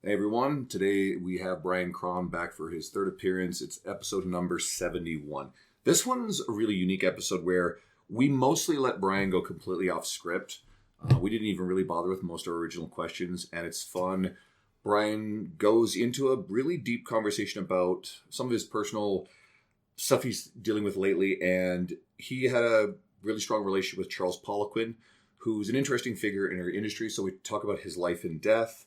Hey everyone, today we have Bryan Krahn back for his third appearance. It's episode number 71. This one's a really unique episode where we mostly let Bryan go completely off script. We didn't even really bother with most of our original questions, and it's fun. Bryan goes into a really deep conversation about some of his personal stuff he's dealing with lately, and he had a really strong relationship with Charles Poliquin, who's an interesting figure in our industry. So we talk about his life and death.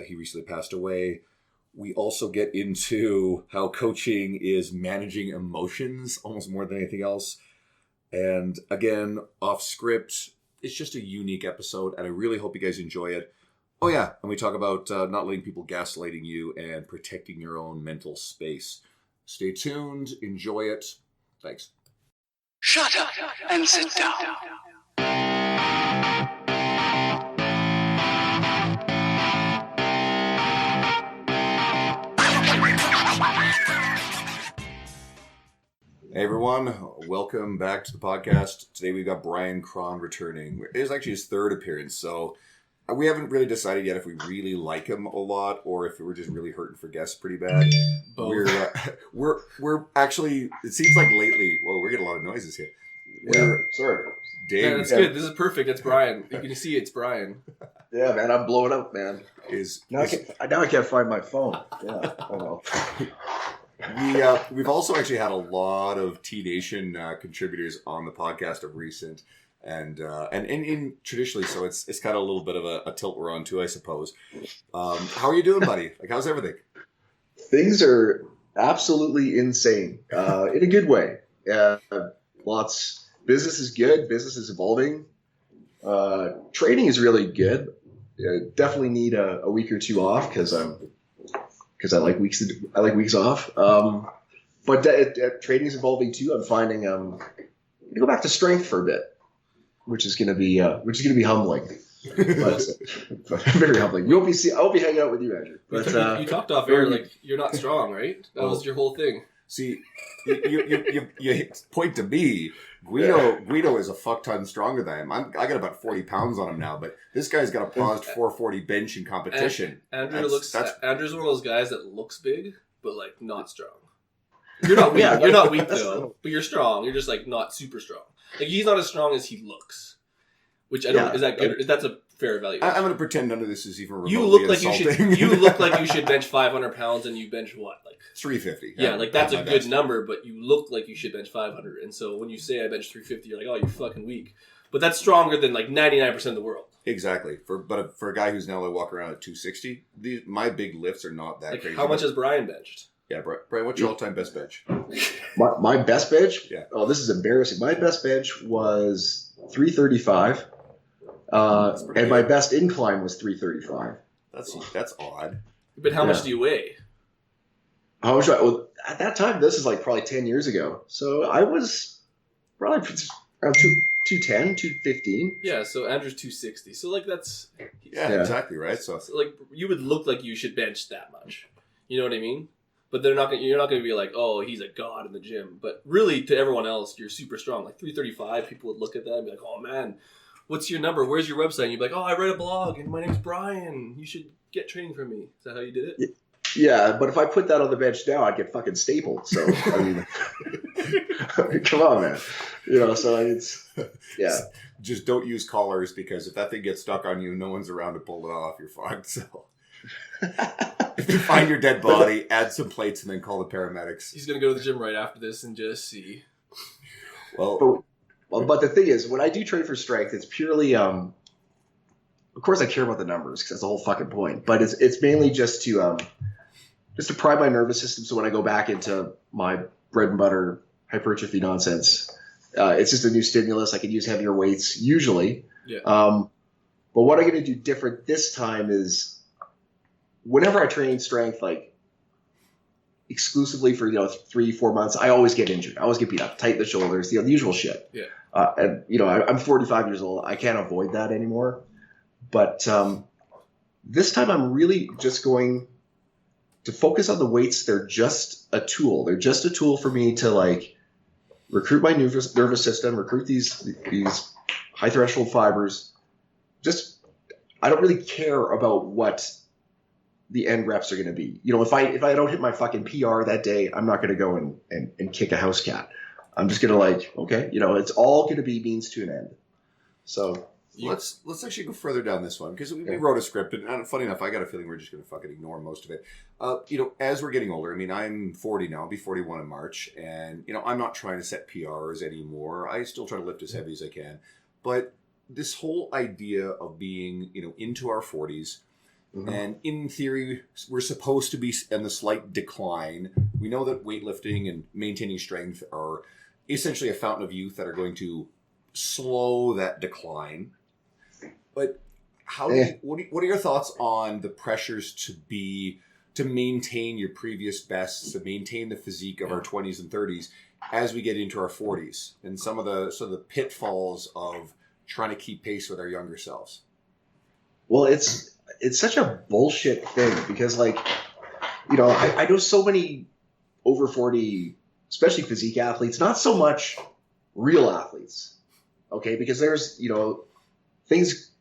He recently passed away. We also get into how coaching is managing emotions almost more than anything else. And again, off script, it's just a unique episode, and I really hope you guys enjoy it. Oh yeah, and we talk about not letting people gaslighting you and protecting your own mental space. Stay tuned, enjoy it. Thanks. Shut up and sit down. Hey everyone, welcome back to the podcast. Today we've got Bryan Krahn returning. It is actually his third appearance, so we haven't really decided yet if we really like him a lot or if we're just really hurting for guests pretty bad. We're actually, it seems like lately, well, we're getting a lot of noises here. Sorry. Dave, yeah, that's good. This is perfect. It's Bryan. You can see it's Bryan. Yeah, man, I'm blowing up, man. Now I can't find my phone. Yeah, oh well. We've also actually had a lot of T-Nation contributors on the podcast of recent, and in traditionally, so it's kind of a little bit of a tilt we're on too, I suppose. How are you doing, buddy? Like, how's everything? Things are absolutely insane in a good way. Business is good. Business is evolving. Trading is really good. Definitely need a week or two off because I like weeks off. But trading is evolving too. I'm finding I'm gonna go back to strength for a bit, which is gonna be humbling. but very humbling. I won't be hanging out with you, Andrew. But you talked off air like you're not strong, right? That was your whole thing. See, you point to me. Guido is a fuck ton stronger than I am. I got about 40 pounds on him now, but this guy's got a paused 440 bench in competition. Andrew's one of those guys that looks big, but like not strong. You're not weak. You're not weak though, but you're strong. You're just like not super strong. Like he's not as strong as he looks, which I don't. Is that good? That's a fair evaluation. I'm going to pretend none of this is even remotely You look like insulting. you look like you should bench 500 pounds, and you bench what, like 350. Yeah, like that's a good number, but you look like you should bench 500. And so when you say I bench 350, you're like, oh, you're fucking weak. But that's stronger than like 99% of the world. Exactly. For a guy who's now like walking around at 260, my big lifts are not that crazy. How much has Bryan benched? Yeah, Bryan, what's your all-time best bench? My best bench? Yeah. Oh, this is embarrassing. My best bench was 335. And my best incline was 335. That's odd. But how much do you weigh? How much? Well, at that time, this is like probably 10 years ago. So I was probably around 210, 215. Yeah, so Andrew's 260. So like that's exactly right. So like you would look like you should bench that much. You know what I mean? But you're not going to be like, oh, he's a god in the gym. But really, to everyone else, you're super strong. Like 335, people would look at that and be like, oh man, what's your number? Where's your website? And you'd be like, oh, I write a blog and my name's Bryan. You should get training from me. Is that how you did it? Yeah, but if I put that on the bench now, I'd get fucking stapled. So, I mean, come on, man. So it's, yeah. Just don't use collars, because if that thing gets stuck on you, no one's around to pull it off. You're fucked. So if you find your dead body, add some plates and then call the paramedics. He's going to go to the gym right after this and just see. Well, but the thing is, when I do train for strength, it's purely, of course I care about the numbers because that's the whole fucking point. But it's mainly just to prime my nervous system. So when I go back into my bread and butter hypertrophy nonsense, it's just a new stimulus. I can use heavier weights usually. Yeah. But what I'm going to do different this time is whenever I train strength, like exclusively for 3-4 months, I always get injured. I always get beat up, tight in the shoulders, the usual shit. Yeah. And I'm 45 years old. I can't avoid that anymore. But this time I'm really just going to focus on the weights. They're just a tool. They're just a tool for me to like recruit my nervous system, recruit these high threshold fibers. Just I don't really care about what the end reps are going to be. You know, if I don't hit my fucking PR that day, I'm not going to go and kick a house cat. I'm just going to like, okay, you know, it's all going to be means to an end. So let's actually go further down this one, because we wrote a script, and funny enough, I got a feeling we're just going to fucking ignore most of it. You know, as we're getting older, I mean, I'm 40 now, I'll be 41 in March, and, you know, I'm not trying to set PRs anymore. I still try to lift as heavy as I can. But this whole idea of being, you know, into our 40s, and in theory, we're supposed to be in the slight decline. We know that weightlifting and maintaining strength are essentially a fountain of youth that are going to slow that decline. But what are your thoughts on the pressures to maintain your previous bests, to maintain the physique of our 20s and 30s as we get into our 40s, and some of the pitfalls of trying to keep pace with our younger selves? Well, it's such a bullshit thing, because, like, you know, I know so many over 40, especially physique athletes, not so much real athletes, okay? Because there's, you know, things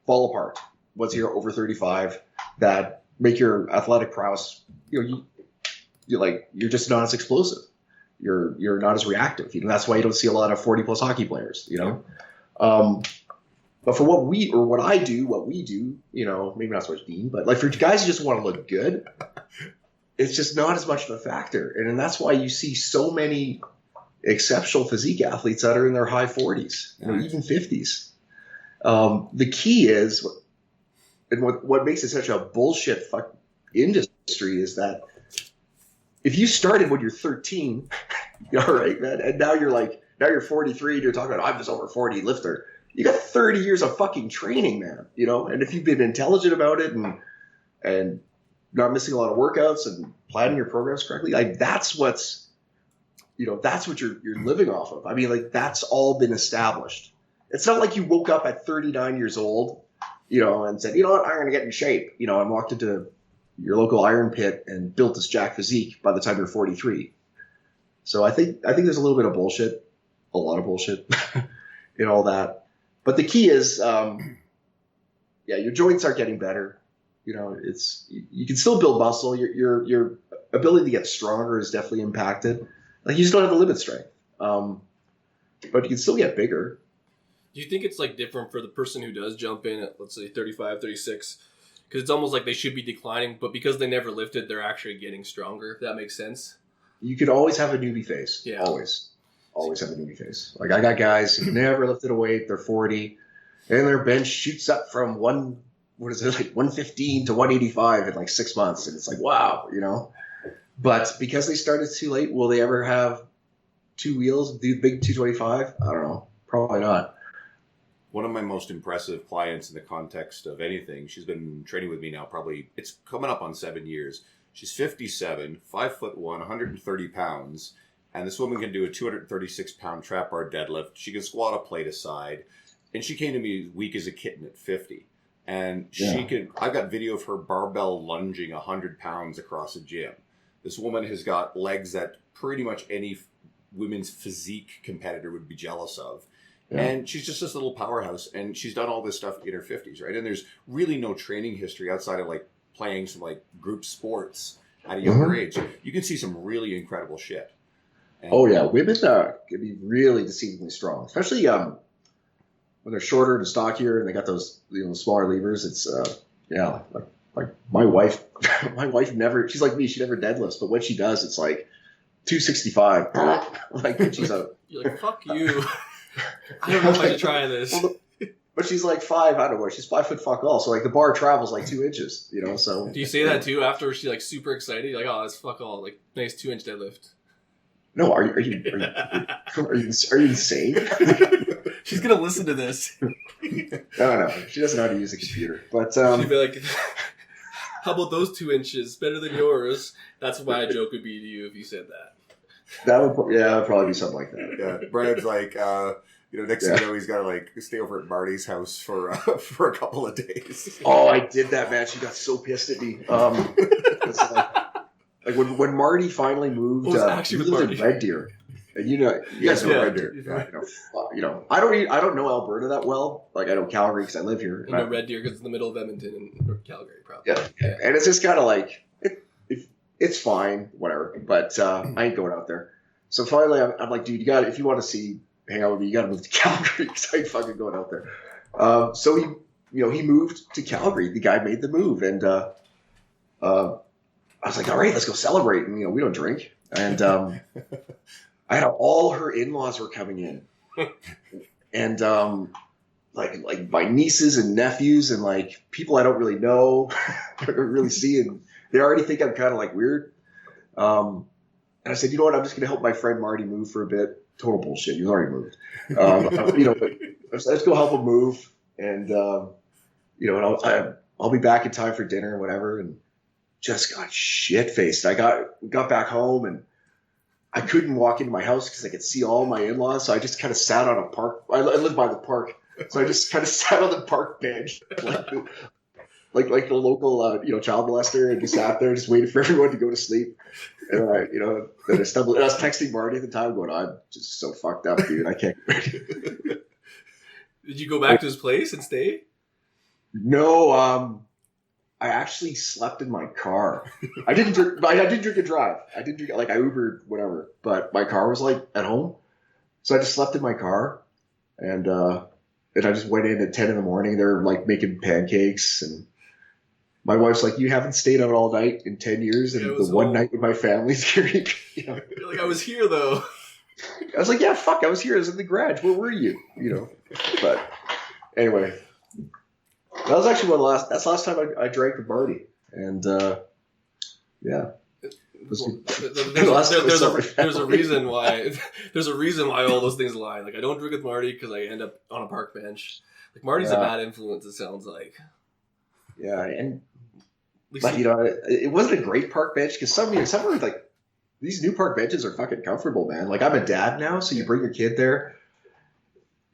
fall apart once you're over 35 that make your athletic prowess, you know, you're just not as explosive. You're not as reactive. You know, that's why you don't see a lot of 40 plus hockey players, you know? But for what we do, you know, maybe not so much Dean, but like for guys who just want to look good, it's just not as much of a factor. And that's why you see so many exceptional physique athletes that are in their high 40s, you know, even 50s. The key is, and what makes it such a bullshit industry is that if you started when you're 13, all right, man, and now you're 43 and you're talking about, I'm just over 40 lifter. You got 30 years of fucking training, man, you know? And if you've been intelligent about it and not missing a lot of workouts and planning your programs correctly, like that's what you're living off of. I mean, like, that's all been established. It's not like you woke up at 39 years old, you know, and said, you know what, I'm going to get in shape, you know, and walked into your local iron pit and built this jack physique by the time you're 43. So I think there's a little bit of bullshit, a lot of bullshit in all that. But the key is, your joints are getting better. You know, you can still build muscle. Your ability to get stronger is definitely impacted. Like, you just don't have the limit strength. But you can still get bigger. Do you think it's like different for the person who does jump in at, let's say, 35, 36? Because it's almost like they should be declining, but because they never lifted, they're actually getting stronger, if that makes sense. You could always have a newbie phase. Yeah. Always have a newbie phase. Like, I got guys who never lifted a weight, they're 40, and their bench shoots up from 115 to 185 in like 6 months. And it's like, wow, you know. But because they started too late, will they ever have two wheels, do big 225? I don't know. Probably not. One of my most impressive clients in the context of anything, she's been training with me now it's coming up on 7 years. She's 57, 5'1", 130 pounds. And this woman can do a 236-pound trap bar deadlift. She can squat a plate aside. And she came to me weak as a kitten at 50. And I've got video of her barbell lunging 100 pounds across a gym. This woman has got legs that pretty much any women's physique competitor would be jealous of. Yeah. And she's just this little powerhouse. And she's done all this stuff in her 50s, right? And there's really no training history outside of like playing some like group sports at a younger age. You can see some really incredible shit. And women can be really deceivingly strong, especially when they're shorter and stockier and they got those, you know, smaller levers. It's like my wife. My wife never. She's like me. She never deadlifts, but when she does, it's like 265. Like, she's you're like, fuck you. I don't know if I should try this. But she's like 5. I don't know. She's 5 foot fuck all. So like the bar travels like 2 inches. You know. So do you say that too after she's like super excited? You're like, oh, that's fuck all. Like, nice 2-inch deadlift. No, are you insane? She's gonna listen to this. No. She doesn't know how to use a computer. But she'd be like, "How about those 2 inches? Better than yours." That's what my joke would be to you if you said that. That would probably be something like that. Yeah, Brian's like, next thing you know, he's got to like stay over at Marty's house for a couple of days. Oh, I did that, man. She got so pissed at me. Like when Marty finally moved, he lived in Red Deer. And you guys know Red Deer. Yeah. I don't know Alberta that well. Like I know Calgary because I live here. You know Red Deer because it's in the middle of Edmonton and Calgary, probably. Yeah. And it's just kind of like it's fine, whatever. But I ain't going out there. So finally, I'm like, dude, if you want to hang out with me, you got to move to Calgary because I ain't fucking going out there. So he moved to Calgary. The guy made the move, and I was like, all right, let's go celebrate. And we don't drink, and I had all her in-laws were coming in, and like my nieces and nephews and like people I don't really know, I don't really see, and they already think I'm kind of like weird. And I said, you know what? I'm just going to help my friend Marty move for a bit. Total bullshit. He's already moved. Let's go help him move, and and I'll be back in time for dinner and whatever. And just got shit faced. We got back home and I couldn't walk into my house because I could see all my in-laws. So I just kind of sat on a park. I live by the park, so I just kind of sat on the park bench, like the local child molester, and just sat there, just waited for everyone to go to sleep. And then I stumbled. And I was texting Marty at the time, going, "I'm just so fucked up, dude. I can't." Did you go back to his place and stay? No, I actually slept in my car. I didn't drink. I didn't drink and drive. I didn't drink. Like I Ubered, whatever. But my car was like at home, so I just slept in my car, and I just went in at 10 in the morning. They're like making pancakes, and my wife's like, "You haven't stayed out all night in 10 years, and the one night with my family's here." You're like, I was here though. I was like, "Yeah, fuck, I was here. I was in the garage. Where were you?" But anyway. That was actually that's the last time I drank with Marty, and yeah. There's a reason why all those things lie. Like I don't drink with Marty because I end up on a park bench. Like Marty's a bad influence. It sounds like. Yeah, but it wasn't a great park bench because some are like these new park benches are fucking comfortable, man. Like I'm a dad now, so you bring your kid there.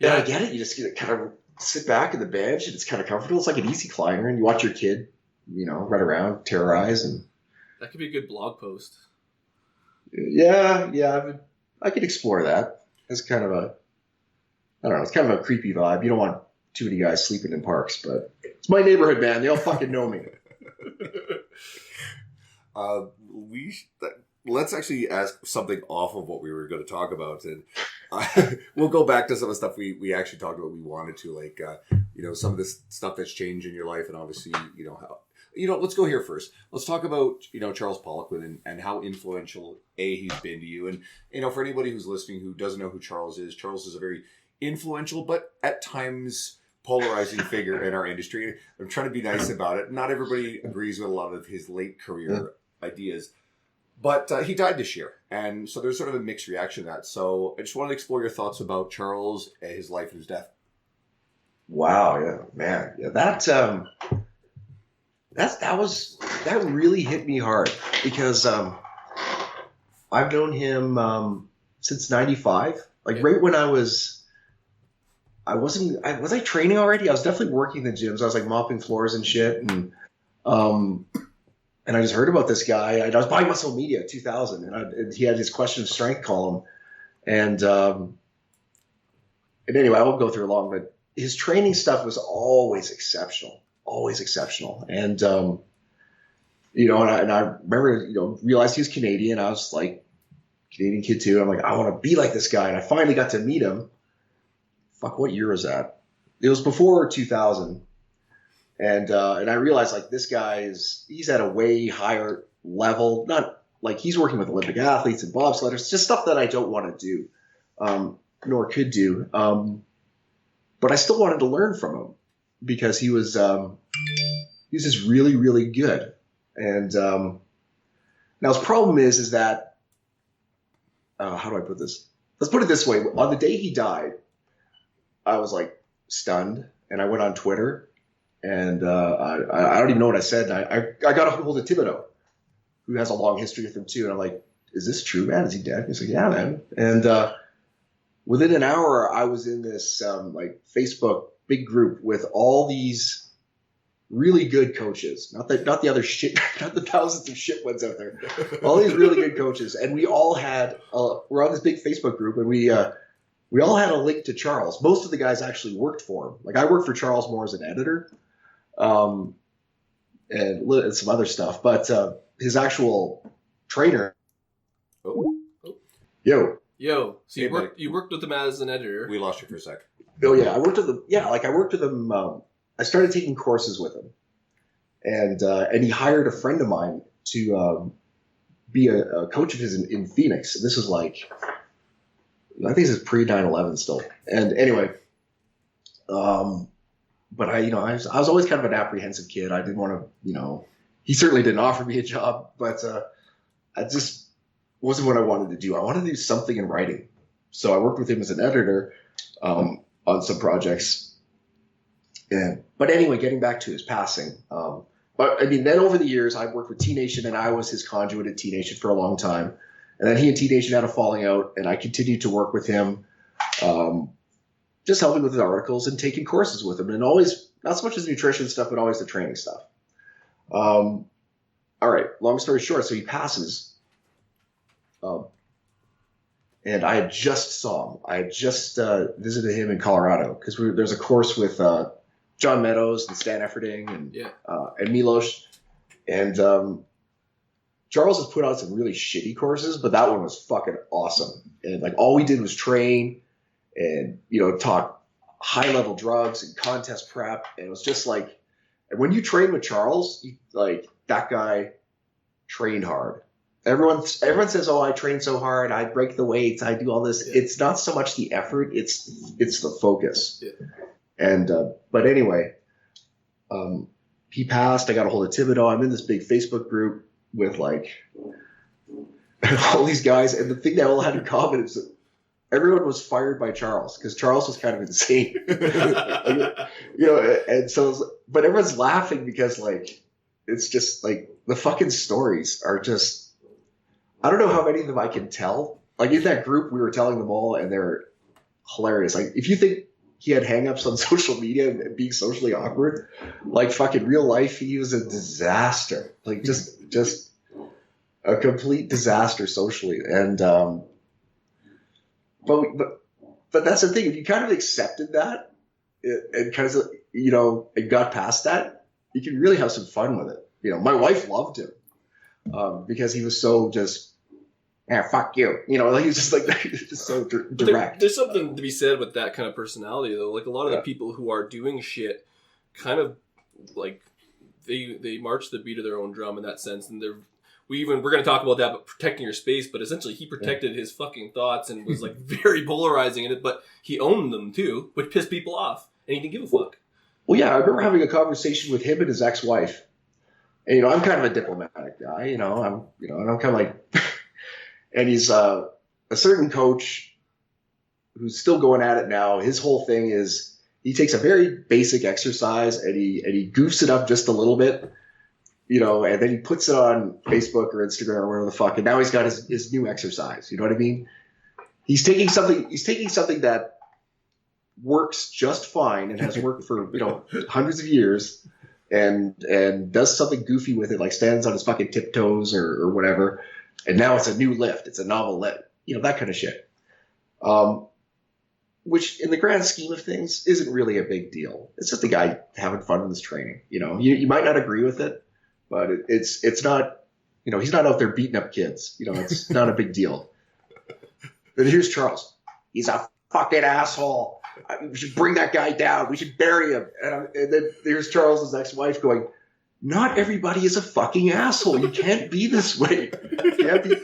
Yeah, I get it. You just get kind of sit back in the bench and it's kind of comfortable. It's like an easy climber, and you watch your kid, run around, terrorize, and that could be a good blog post. Yeah, I could explore that. It's kind of it's kind of a creepy vibe. You don't want too many guys sleeping in parks, but it's my neighborhood, man. They all fucking know me. Let's actually ask something off of what we were going to talk about, and we'll go back to some of the stuff we actually talked about. We wanted to, like, some of this stuff that's changed in your life, and obviously, how. Let's go here first. Let's talk about Charles Poliquin and how influential he's been to you, and for anybody who's listening who doesn't know who Charles is a very influential but at times polarizing figure in our industry. I'm trying to be nice about it. Not everybody agrees with a lot of his late career ideas. But he died this year, and so there's sort of a mixed reaction to that. So I just wanted to explore your thoughts about Charles, his life, and his death. Wow, yeah, man, yeah, that really hit me hard because I've known him since '95. Like right when was I training already? I was definitely working the gyms. I was like mopping floors and shit, and I just heard about this guy. I was buying Muscle Media 2000, and he had his Question of Strength column. And anyway, I won't go through it long, but his training stuff was always exceptional. And, and I remember, realized he was Canadian. I was like, Canadian kid too. I'm like, I want to be like this guy. And I finally got to meet him. Fuck, what year was that? It was before 2000. And I realized like this guy he's at a way higher level, not like he's working with Olympic athletes and bobsledders, just stuff that I don't want to do, nor could do. But I still wanted to learn from him because he was just really, really good. And now his problem is that, how do I put this? Let's put it this way. On the day he died, I was like stunned, and I went on Twitter. And I don't even know what I said. I got a hold of Thibodeau, who has a long history with him too. And I'm like, is this true, man? Is he dead? He's like, yeah, man. And within an hour, I was in this like Facebook big group with all these really good coaches, not the other shit, not the thousands of shit ones out there. All these really good coaches, and we all had we're on this big Facebook group, and we all had a link to Charles. Most of the guys actually worked for him. Like I worked for Charles more as an editor, and some other stuff, but his actual trainer. Oh. Yo. So you worked with him as an editor. We lost you for a sec. Oh yeah, I worked with him. Yeah, like I worked with him. I started taking courses with him, and he hired a friend of mine to be a coach of his in Phoenix. And this was like, I think this is pre 9/11 still. And anyway, but I was always kind of an apprehensive kid. I didn't want to, he certainly didn't offer me a job, but I just wasn't what I wanted to do. I wanted to do something in writing. So I worked with him as an editor on some projects. But anyway, getting back to his passing. But I mean, then over the years, I worked with T Nation, and I was his conduit at T Nation for a long time. And then he and T Nation had a falling out, and I continued to work with him, just helping with his articles and taking courses with him, and always not so much as nutrition stuff, but always the training stuff. All right, long story short, so he passes. And I had just saw him. I had just visited him in Colorado because there's a course with John Meadows and Stan Efferding and Milos. And Charles has put out some really shitty courses, but that one was fucking awesome. And like all we did was train and, talk high level drugs and contest prep. And it was just like, and when you train with Charles, that guy trained hard. Everyone says, "Oh, I train so hard. I break the weights. I do all this." Yeah. It's not so much the effort; it's the focus. Yeah. And but anyway, he passed. I got a hold of Thibodeau. I'm in this big Facebook group with like all these guys, and the thing they all had in common is that everyone was fired by Charles because Charles was kind of insane, And so, but everyone's laughing because like it's just like the fucking stories are just. I don't know how many of them I can tell. Like in that group, we were telling them all, and they're hilarious. Like if you think he had hangups on social media and being socially awkward, like fucking real life, he was a disaster. Like just a complete disaster socially. And but that's the thing. If you kind of accepted that and kind of and got past that, you can really have some fun with it. My wife loved him. Because he was so just, fuck you. Like he was just like just so direct. There's something to be said with that kind of personality, though. Like a lot of the people who are doing shit, kind of like they march the beat of their own drum in that sense, and we're going to talk about that, but protecting your space. But essentially, he protected his fucking thoughts and was like very polarizing in it. But he owned them too, which pissed people off, and he didn't give a fuck. Well, yeah, I remember having a conversation with him and his ex-wife. And, I'm kind of a diplomatic guy, and I'm kind of like, and he's a certain coach who's still going at it now. His whole thing is he takes a very basic exercise and he goofs it up just a little bit, and then he puts it on Facebook or Instagram or whatever the fuck. And now he's got his new exercise. You know what I mean? He's taking something that works just fine and has worked for, hundreds of years. And does something goofy with it, like stands on his fucking tiptoes or whatever. And now it's a new lift. It's a novel lift. That kind of shit. Which in the grand scheme of things isn't really a big deal. It's just a guy having fun with his training. You might not agree with it, but it's not, he's not out there beating up kids. It's not a big deal. But here's Charles. He's a fucking asshole. We should bring that guy down. We should bury him. And then there's Charles's ex-wife going, not everybody is a fucking asshole. You can't be this way. You can't be,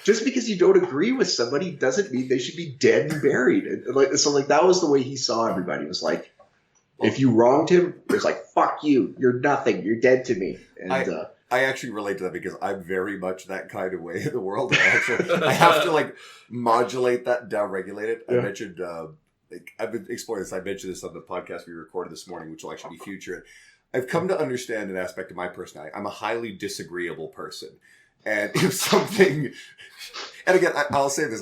just because you don't agree with somebody doesn't mean they should be dead and buried. And so that was the way he saw everybody. It was like, if you wronged him, it was like, fuck you. You're nothing. You're dead to me. And I actually relate to that because I'm very much that kind of way in the world. I have to modulate that, down-regulate it. Yeah. I mentioned... I've been exploring this. I mentioned this on the podcast we recorded this morning, which will actually be future. I've come to understand an aspect of my personality. I'm a highly disagreeable person. And if something... And again, I'll say this.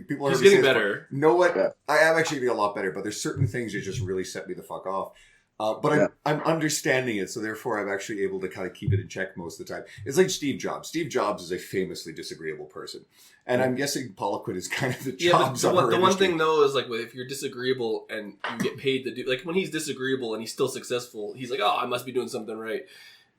People are He's getting better. You know what? Yeah. I am actually getting a lot better, but there's certain things that just really set me the fuck off. But I'm understanding it, so therefore I'm actually able to kind of keep it in check most of the time. It's like Steve Jobs. Steve Jobs is a famously disagreeable person. And I'm guessing Poliquin is kind of the Jobs of our the one industry. thing, though, is like if you're disagreeable and you get paid to do... Like when he's disagreeable and he's still successful, he's like, oh, I must be doing something right.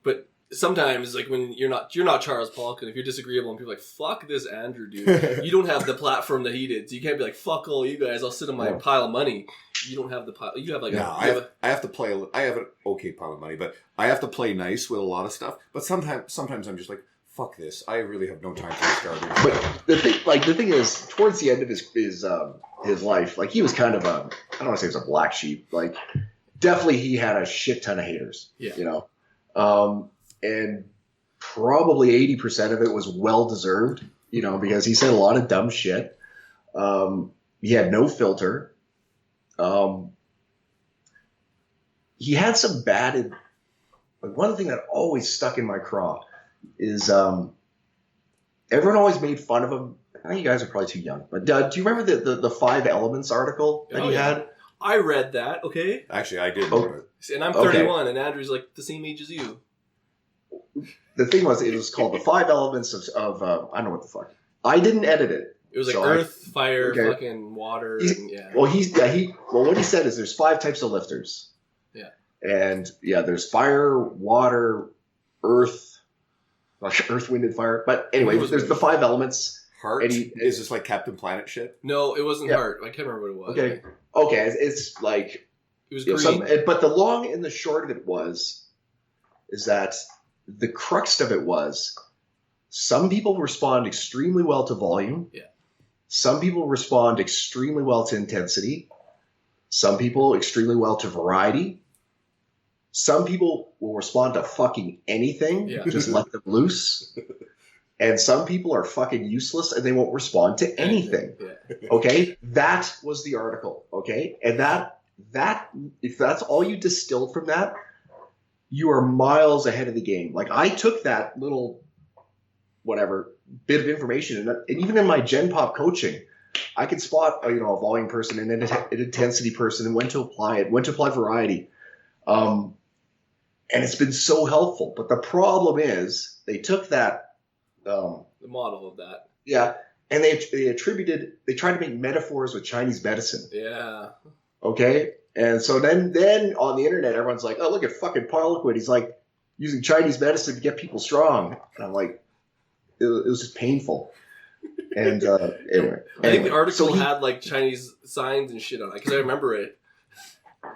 But sometimes, like when you're not Charles Poliquin, if you're disagreeable and people are like, fuck this Andrew dude, you don't have the platform that he did. So you can't be like, fuck all you guys, I'll sit on my pile of money. You don't have the pile. You have like I have to play. I have an okay pile of money, but I have to play nice with a lot of stuff. But sometimes I'm just like, fuck this. I really have no time for this garbage. But the thing is, towards the end of his life, like he was kind of I don't want to say he was a black sheep. Like definitely he had a shit ton of haters. Yeah. You know, and probably 80% of it was well deserved. You know, because he said a lot of dumb shit. He had no filter. He had some bad. Like one thing that always stuck in my craw is everyone always made fun of him. I think you guys are probably too young, but do you remember the 5 Elements article that he had? I read that. Okay. Actually, I did. And I'm 31, and Andrew's like the same age as you. The thing was, it was called the 5 Elements of I don't know what the fuck. I didn't edit it. It was like earth, fire, fucking water. Well, what he said is there's 5 types of lifters. Yeah. And there's fire, water, earth, wind, and fire. But anyway, there's the 5 elements. Heart? Is this like Captain Planet shit? No, it wasn't heart. I can't remember what it was. Okay. It's like it was green. But the long and the short of it is that the crux of it was some people respond extremely well to volume. Yeah. Some people respond extremely well to intensity. Some people extremely well to variety. Some people will respond to fucking anything. Yeah. Just let them loose. And some people are fucking useless and they won't respond to anything. Yeah. Okay? That was the article. Okay? And that if that's all you distilled from that, you are miles ahead of the game. Like I took that little whatever bit of information and even in my Gen Pop coaching, I could spot a volume person and an intensity person and when to apply variety. And it's been so helpful. But the problem is they took that the model of that. Yeah. And they tried to make metaphors with Chinese medicine. Yeah. Okay. And so then on the internet, everyone's like, oh, look at fucking Poliquin. He's like using Chinese medicine to get people strong. And I'm like, it was just painful. And anyway. I think the article had like Chinese signs and shit on it because I remember it.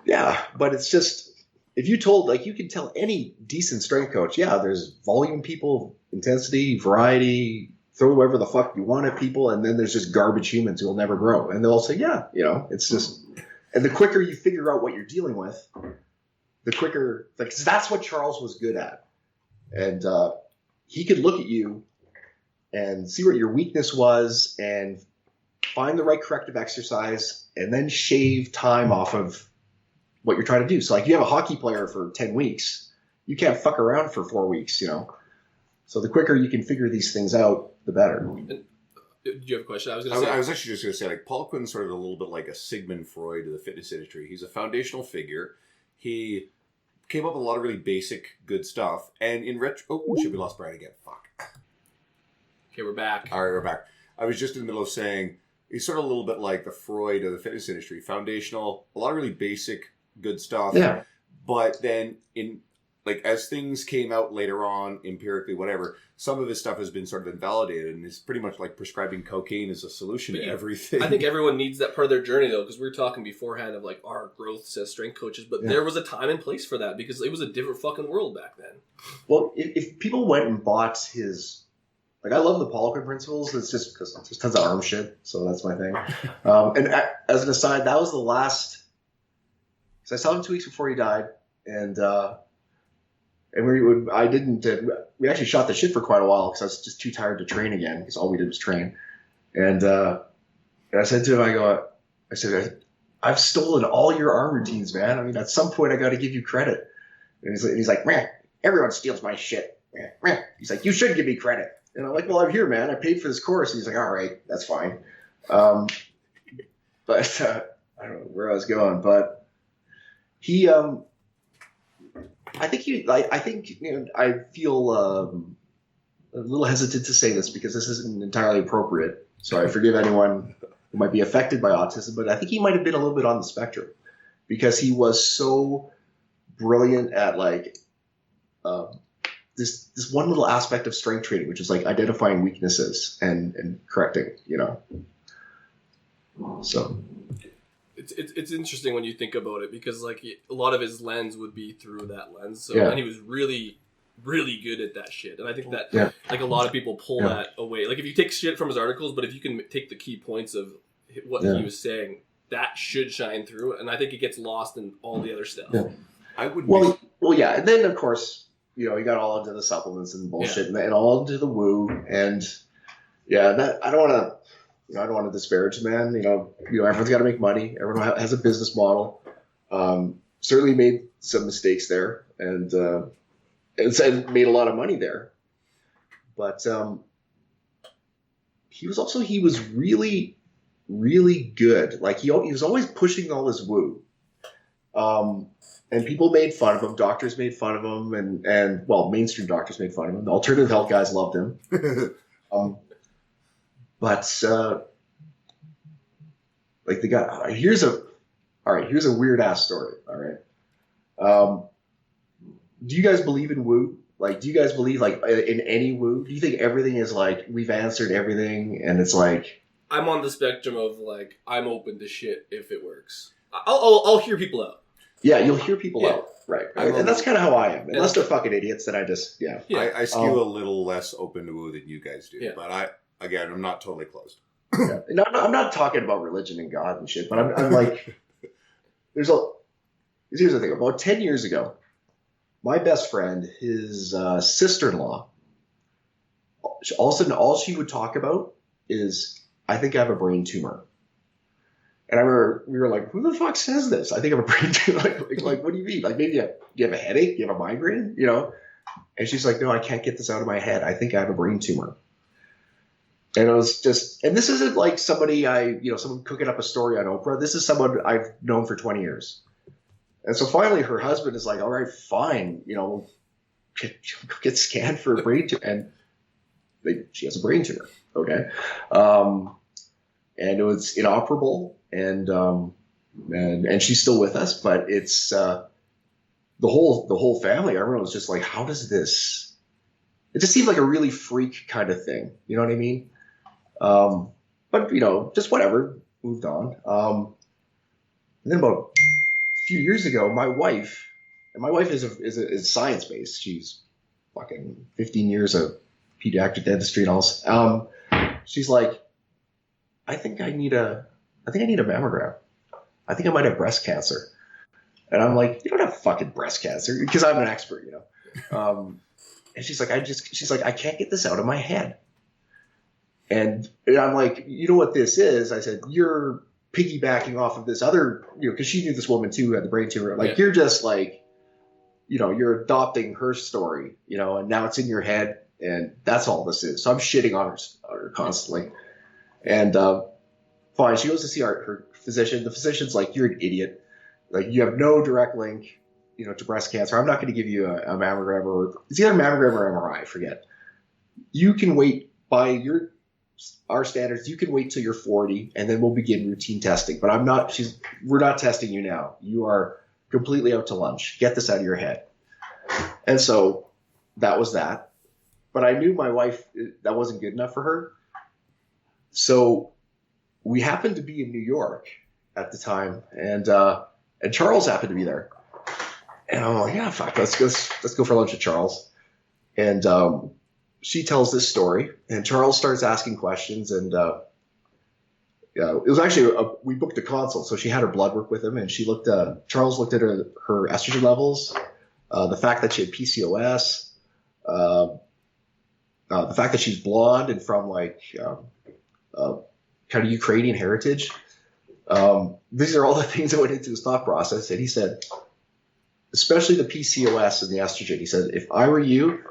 Yeah. But it's just, if you told, like, you can tell any decent strength coach, there's volume people, intensity, variety, throw whatever the fuck you want at people, and then there's just garbage humans who will never grow. And they'll say, it's just, and the quicker you figure out what you're dealing with, the quicker, like, that's what Charles was good at. And he could look at you and see what your weakness was and find the right corrective exercise and then shave time off of what you're trying to do. So like you have a hockey player for 10 weeks, you can't fuck around for 4 weeks, So the quicker you can figure these things out, the better. Do you have a question? I was actually just going to say, like, Poliquin's sort of a little bit like a Sigmund Freud of the fitness industry. He's a foundational figure. He came up with a lot of really basic, good stuff. And in we lost Bryan again. Fuck. Okay, we're back. All right, we're back. I was just in the middle of saying he's sort of a little bit like the Freud of the fitness industry. Foundational, a lot of really basic, good stuff. Yeah. But then as things came out later on, empirically, whatever, some of his stuff has been sort of invalidated and it's pretty much like prescribing cocaine as a solution to everything. I think everyone needs that part of their journey though, because we were talking beforehand of like our growth as strength coaches, but there was a time and place for that because it was a different fucking world back then. Well, if people went and bought his, like I love the Poliquin principles, it's just because there's tons of arm shit, so that's my thing. And as an aside, that was the last, because I saw him 2 weeks before he died, and we actually shot the shit for quite a while because I was just too tired to train again because all we did was train. And I said to him, I said, I've stolen all your arm routines, man. I mean, at some point I got to give you credit. And he's like, man, everyone steals my shit. He's like, you should give me credit. And I'm like, well, I'm here, man. I paid for this course. And he's like, all right, that's fine. But I don't know where I was going, but he, I think I feel a little hesitant to say this because this isn't entirely appropriate. So I forgive anyone who might be affected by autism, but I think he might have been a little bit on the spectrum because he was so brilliant at like this one little aspect of strength training, which is like identifying weaknesses and correcting, you know. So it's interesting when you think about it because like a lot of his lens would be through that lens. So Yeah. and he was really good at that shit. And I think that Yeah. like a lot of people pull Yeah. that away. Like if you take shit from his articles, but if you can take the key points of what Yeah. he was saying, that should shine through. And I think it gets lost in all the other stuff. Yeah. I would. well, yeah, and then of course, you know, he got all into the supplements and bullshit and all into the woo, and yeah, that I don't want to disparage the man. You know, everyone's got to make money. Everyone has a business model. Certainly made some mistakes there, and made a lot of money there. But he was really, really good. Like he was always pushing all his woo. And people made fun of him. Doctors made fun of him, and mainstream doctors made fun of him. The alternative health guys loved him. But like the guy, here's a weird ass story. All right. Do you guys believe in woo? Like, do you guys believe like in any woo? Do you think everything is like we've answered everything and it's like? I'm on the spectrum of like I'm open to shit if it works. I'll hear people out. Yeah, you'll hear people out, right? And that's kind of how I am. Unless they're fucking idiots, then I just I skew a little less open to woo than you guys do, Yeah. but I'm not totally closed. Yeah. No, I'm not talking about religion and God and shit, but I'm like, here's the thing. About 10 years ago, my best friend, his sister-in-law, all of a sudden, all she would talk about is, I think I have a brain tumor. And I remember we were like, who the fuck says this? I think I have a brain tumor. Like, what do you mean? Like, maybe you have a headache? You have a migraine? You know? And she's like, no, I can't get this out of my head. I think I have a brain tumor. And it was just, and this isn't like somebody someone cooking up a story on Oprah. This is someone I've known for 20 years. And so finally her husband is like, all right, fine, get scanned for a brain tumor. And she has a brain tumor. Okay. And it was inoperable and she's still with us, but it's, the whole family, everyone was just like, how does this, it just seemed like a really freak kind of thing. You know what I mean? But just whatever, moved on. And then about a few years ago, my wife is science based. She's fucking 15 years of pediatric dentistry and all. She's like, I think I need a mammogram. I think I might have breast cancer. And I'm like, you don't have fucking breast cancer, because I'm an expert, And she's like, I can't get this out of my head. And I'm like, you know what this is? I said, you're piggybacking off of this other, because she knew this woman too who had the brain tumor. Like, You're just like, you're adopting her story, and now it's in your head, and that's all this is. So I'm shitting on her constantly. And fine, she goes to see her physician. The physician's like, you're an idiot. Like, you have no direct link, to breast cancer. I'm not going to give you a mammogram, or it's either mammogram or MRI. I forget. You can wait by our standards. You can wait till you're 40, and then we'll begin routine testing. But we're not testing you now. You are completely out to lunch. Get this out of your head. And so that was that. But I knew my wife, that wasn't good enough for her. So we happened to be in New York at the time, and Charles happened to be there. And I'm like, yeah, fuck, let's go for lunch at Charles. And she tells this story, and Charles starts asking questions, and it was actually we booked a consult, so she had her blood work with him, and Charles looked at her estrogen levels, the fact that she had PCOS, the fact that she's blonde and from like kind of Ukrainian heritage. These are all the things that went into his thought process. And he said, especially the PCOS and the estrogen, he said, if I were you,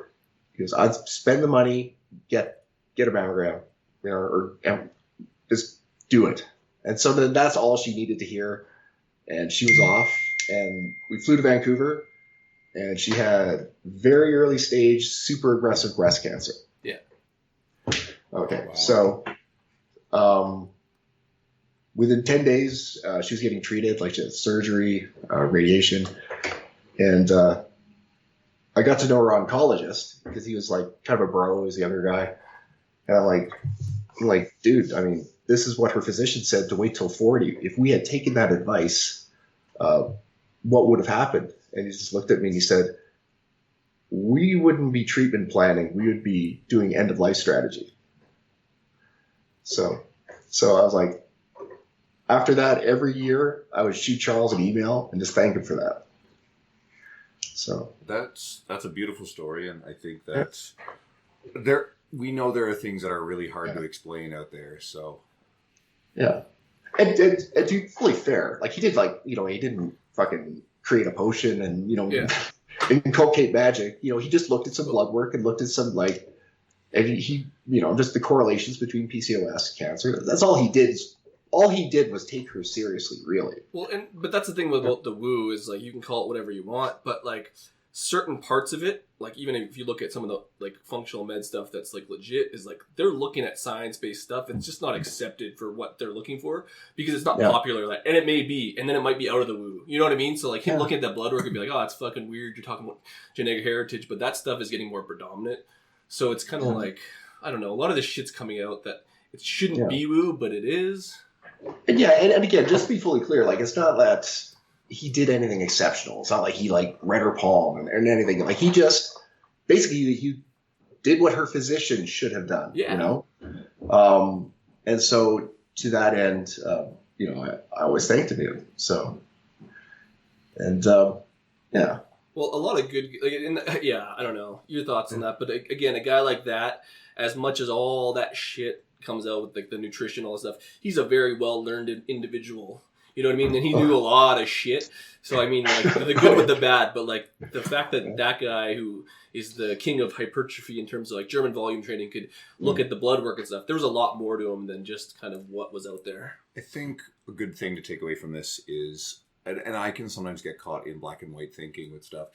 he goes, I'd spend the money, get a mammogram, or just do it. And so then that's all she needed to hear. And she was off, and we flew to Vancouver, and she had very early stage, super aggressive breast cancer. Yeah. Okay, Wow. so within 10 days, she was getting treated, like she had surgery, radiation, and I got to know her oncologist because he was like kind of a bro, he was a younger guy, and I'm like, dude, I mean, this is what her physician said to wait till 40. If we had taken that advice, what would have happened? And he just looked at me and he said, we wouldn't be treatment planning. We would be doing end of life strategy. So I was like, after that, every year I would shoot Charles an email and just thank him for that. So That's a beautiful story, and I think that's there. We know there are things that are really hard to explain out there. So yeah, and to be fully fair, like he did, like, you know, he didn't fucking create a potion and, you know, inculcate magic. You know, he just looked at some blood work and looked at some, like, and he you know, just the correlations between PCOS, cancer. That's all he did. All he did was take her seriously, really. Well, but that's the thing about the woo is, like, you can call it whatever you want, but like certain parts of it, like even if you look at some of the like functional med stuff that's like legit, is like they're looking at science-based stuff. It's just not accepted for what they're looking for because it's not popular. Like, and it may be, and then it might be out of the woo. You know what I mean? So like him looking at that blood work and be like, oh, it's fucking weird. You're talking about genetic heritage, but that stuff is getting more predominant. So it's kind of like, I don't know. A lot of this shit's coming out that it shouldn't be woo, but it is. And and again, just to be fully clear, like, it's not that he did anything exceptional. It's not like he like read her palm and anything. Like, he just basically he did what her physician should have done. Yeah. You know, and so to that end, you know, I always thanked him. So, and yeah. Well, a lot of good, like, I don't know your thoughts on that, but again, a guy like that, as much as all that shit comes out with like the nutrition, all that stuff, he's a very well learned individual. You know what I mean? And he knew a lot of shit. So I mean, like, the good with the bad, but like the fact that that guy who is the king of hypertrophy in terms of like German volume training could look at the blood work and stuff, there was a lot more to him than just kind of what was out there. I think a good thing to take away from this is, and I can sometimes get caught in black and white thinking with stuff,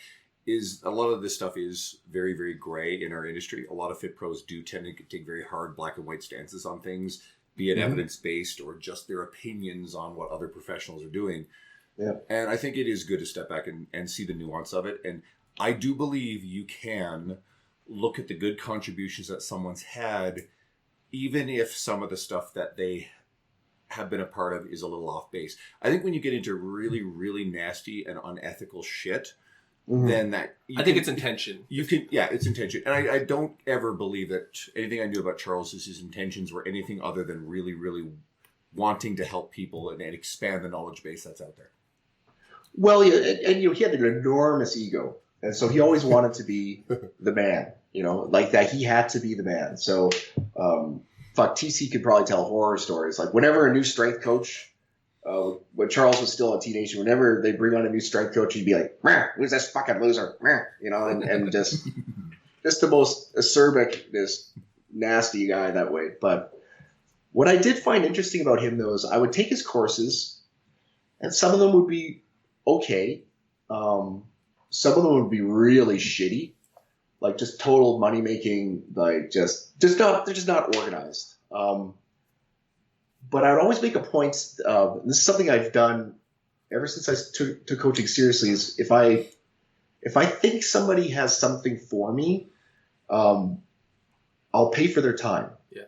is a lot of this stuff is very, very gray in our industry. A lot of fit pros do tend to take very hard black and white stances on things, be it evidence-based or just their opinions on what other professionals are doing. Yeah. And I think it is good to step back and see the nuance of it. And I do believe you can look at the good contributions that someone's had, even if some of the stuff that they have been a part of is a little off base. I think when you get into really, really nasty and unethical shit, then that I think it's intention. It's intention. And I don't ever believe that anything I knew about Charles is his intentions were anything other than really, really wanting to help people and expand the knowledge base that's out there. Well, and you know, he had an enormous ego, and so he always wanted to be the man. You know, like that he had to be the man. So, TC could probably tell horror stories. Like, whenever a new strength coach, when Charles was still a teenager, whenever they bring on a new strength coach, he'd be like, "Who's this fucking loser?" You know, and just the most acerbic, this nasty guy that way. But what I did find interesting about him, though, is I would take his courses, and some of them would be okay. Some of them would be really shitty, like just total money making, like just not, they're just not organized. But I would always make a point. This is something I've done ever since I took coaching seriously. Is if I think somebody has something for me, I'll pay for their time. Yeah.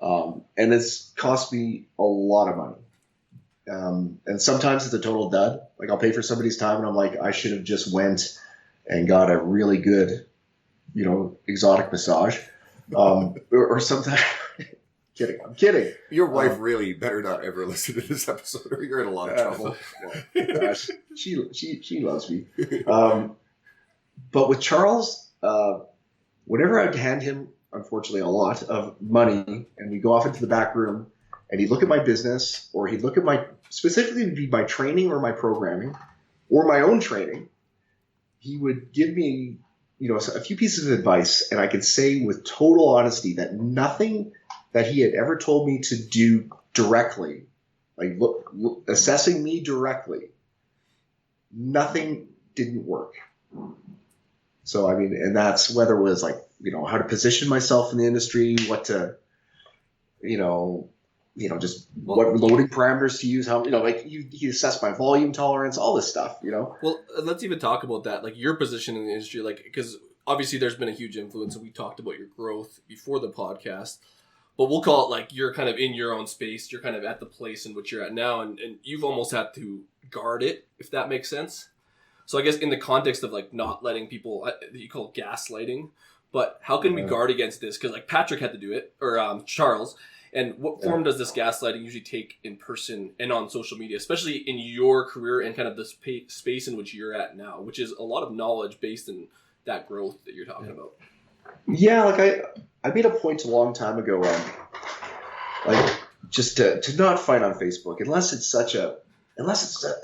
And it's cost me a lot of money. And sometimes it's a total dud. Like, I'll pay for somebody's time and I'm like, I should have just went and got a really good, you know, exotic massage. Or sometimes I'm kidding. Your wife really better not ever listen to this episode, or you're in a lot of trouble. Gosh, she loves me. But with Charles, whenever I'd hand him, unfortunately, a lot of money, and we go off into the back room, and he'd look at my business, or he'd look at specifically it'd be my training or my programming, or my own training, he would give me, you know, a few pieces of advice, and I could say with total honesty that nothing that he had ever told me to do directly, like assessing me directly, nothing didn't work. So, I mean, and that's whether it was like, how to position myself in the industry, what to, just what loading parameters to use, how, like you assess my volume tolerance, all this stuff, Well, let's even talk about that, like your position in the industry, like, because obviously there's been a huge influence, and we talked about your growth before the podcast, but we'll call it like you're kind of in your own space, you're kind of at the place in which you're at now, and you've almost had to guard it, if that makes sense. So I guess in the context of like not letting people, you call it gaslighting, but how can we guard against this? Because like Patrick had to do it, or Charles. And what form does this gaslighting usually take in person and on social media, especially in your career and kind of the space in which you're at now, which is a lot of knowledge based in that growth that you're talking about? Yeah, like I made a point a long time ago, like just to not fight on Facebook unless it's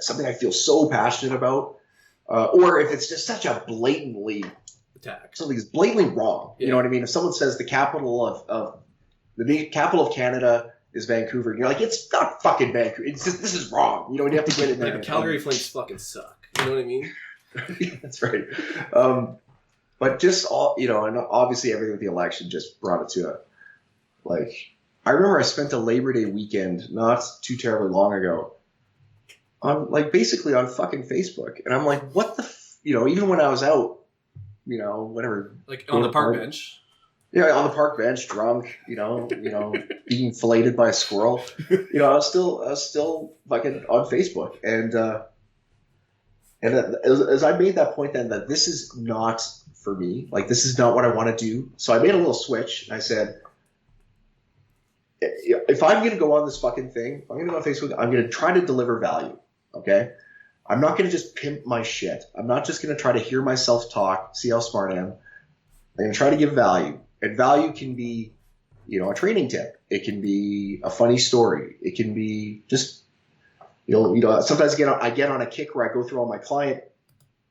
something I feel so passionate about, or if it's just such a blatantly attack, something's blatantly wrong. Yeah. You know what I mean? If someone says the capital of Canada is Vancouver, and you're like, it's not fucking Vancouver. It's just, this is wrong. You have to get in there. Like the Calgary Flames fucking suck. You know what I mean? That's right. But just all, and obviously everything with the election just brought it to it. Like, I remember I spent a Labor Day weekend not too terribly long ago on basically on fucking Facebook. And I'm like, what the, even when I was out, whatever. Like on the park bench. Yeah, on the park bench, drunk, being filleted by a squirrel. I was still fucking on Facebook. And as I made that point then that this is not for me, like this is not what I want to do. So I made a little switch. And I said, if I'm going to go on this fucking thing, if I'm going to go on Facebook, I'm going to try to deliver value. Okay. I'm not going to just pimp my shit. I'm not just going to try to hear myself talk, see how smart I am. I'm going to try to give value. And value can be, a training tip. It can be a funny story. It can be just, sometimes I get on a kick where I go through all my client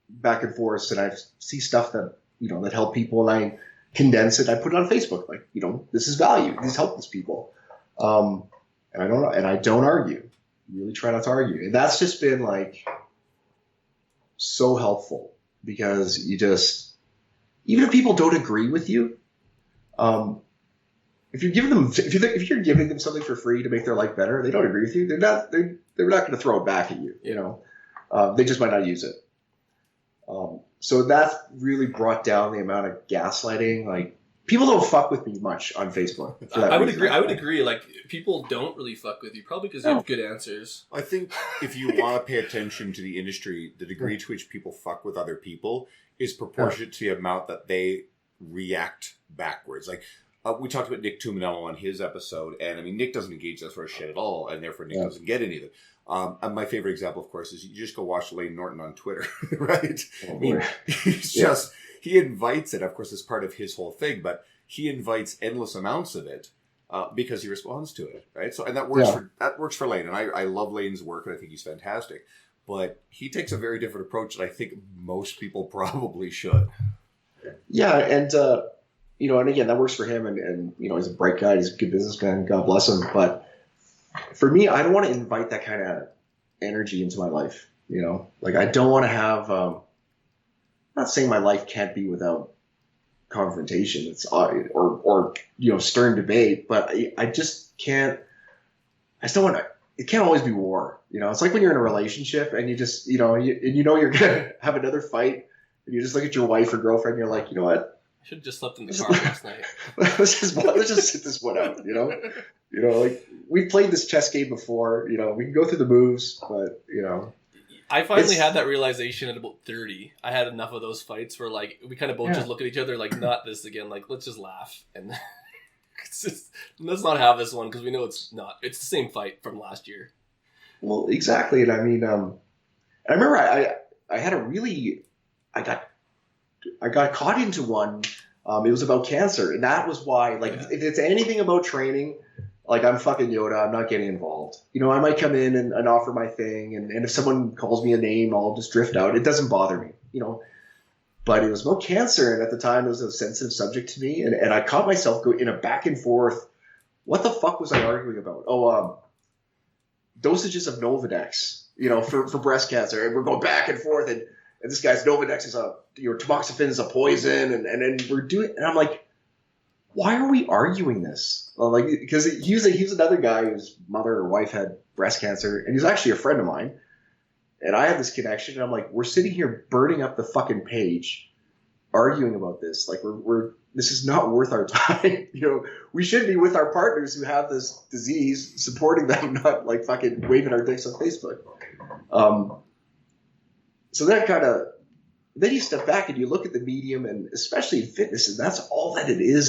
back and forth and I see stuff that, that help people and I condense it. I put it on Facebook. Like, this is value. This helps people. And I don't argue. Really try not to argue. And that's just been like so helpful because even if people don't agree with you, if you're giving them something for free to make their life better, they don't agree with you. They're not going to throw it back at you. They just might not use it. So that's really brought down the amount of gaslighting. Like people don't fuck with me much on Facebook. I would agree. I would agree. Like people don't really fuck with you, probably because you have good answers. I think if you want to pay attention to the industry, the degree to which people fuck with other people is proportionate to the amount that they react backwards. Like we talked about Nick Tuminello on his episode, and I mean Nick doesn't engage that sort of shit at all, and therefore Nick doesn't get any of it. And my favorite example, of course, is you just go watch Lane Norton on Twitter, right? I mean, he invites it. Of course, it's part of his whole thing, but he invites endless amounts of it because he responds to it, right? So, and that works for Lane, and I love Lane's work, and I think he's fantastic. But he takes a very different approach that I think most people probably should. Yeah, and and again, that works for him, and he's a bright guy, he's a good businessman, God bless him. But for me, I don't want to invite that kind of energy into my life. Like I don't want to have. I'm not saying my life can't be without confrontation. It's or stern debate, but I just can't. I still want to. It can't always be war. It's like when you're in a relationship and you just you're gonna have another fight. And you just look at your wife or girlfriend, and you're like, you know what? I should have just slept in the car last night. let's just sit this one out, like we've played this chess game before, we can go through the moves, but I finally had that realization at about 30. I had enough of those fights where like we kind of both just look at each other like, not this again. Like, let's just laugh and let's not have this one because we know it's not. It's the same fight from last year. Well, exactly, and I mean, I remember I had a really. I got caught into one. It was about cancer, and that was why. Like, if it's anything about training, like I'm fucking Yoda. I'm not getting involved. I might come in and offer my thing, and if someone calls me a name, I'll just drift out. It doesn't bother me, But it was about cancer, and at the time, it was a sensitive subject to me, and I caught myself in a back and forth. What the fuck was I arguing about? dosages of Nolvadex, for breast cancer, and we're going back and forth, and and this guy's Novadex is tamoxifen is a poison, and then we're doing, and I'm like, why are we arguing this? Well, like, because he was another guy whose mother or wife had breast cancer, and he's actually a friend of mine, and I have this connection, and I'm like, we're sitting here burning up the fucking page, arguing about this, like this is not worth our time. We should be with our partners who have this disease, supporting them, not like fucking waving our dicks on Facebook. So that then you step back and you look at the medium, and especially in fitness, and that's all that it is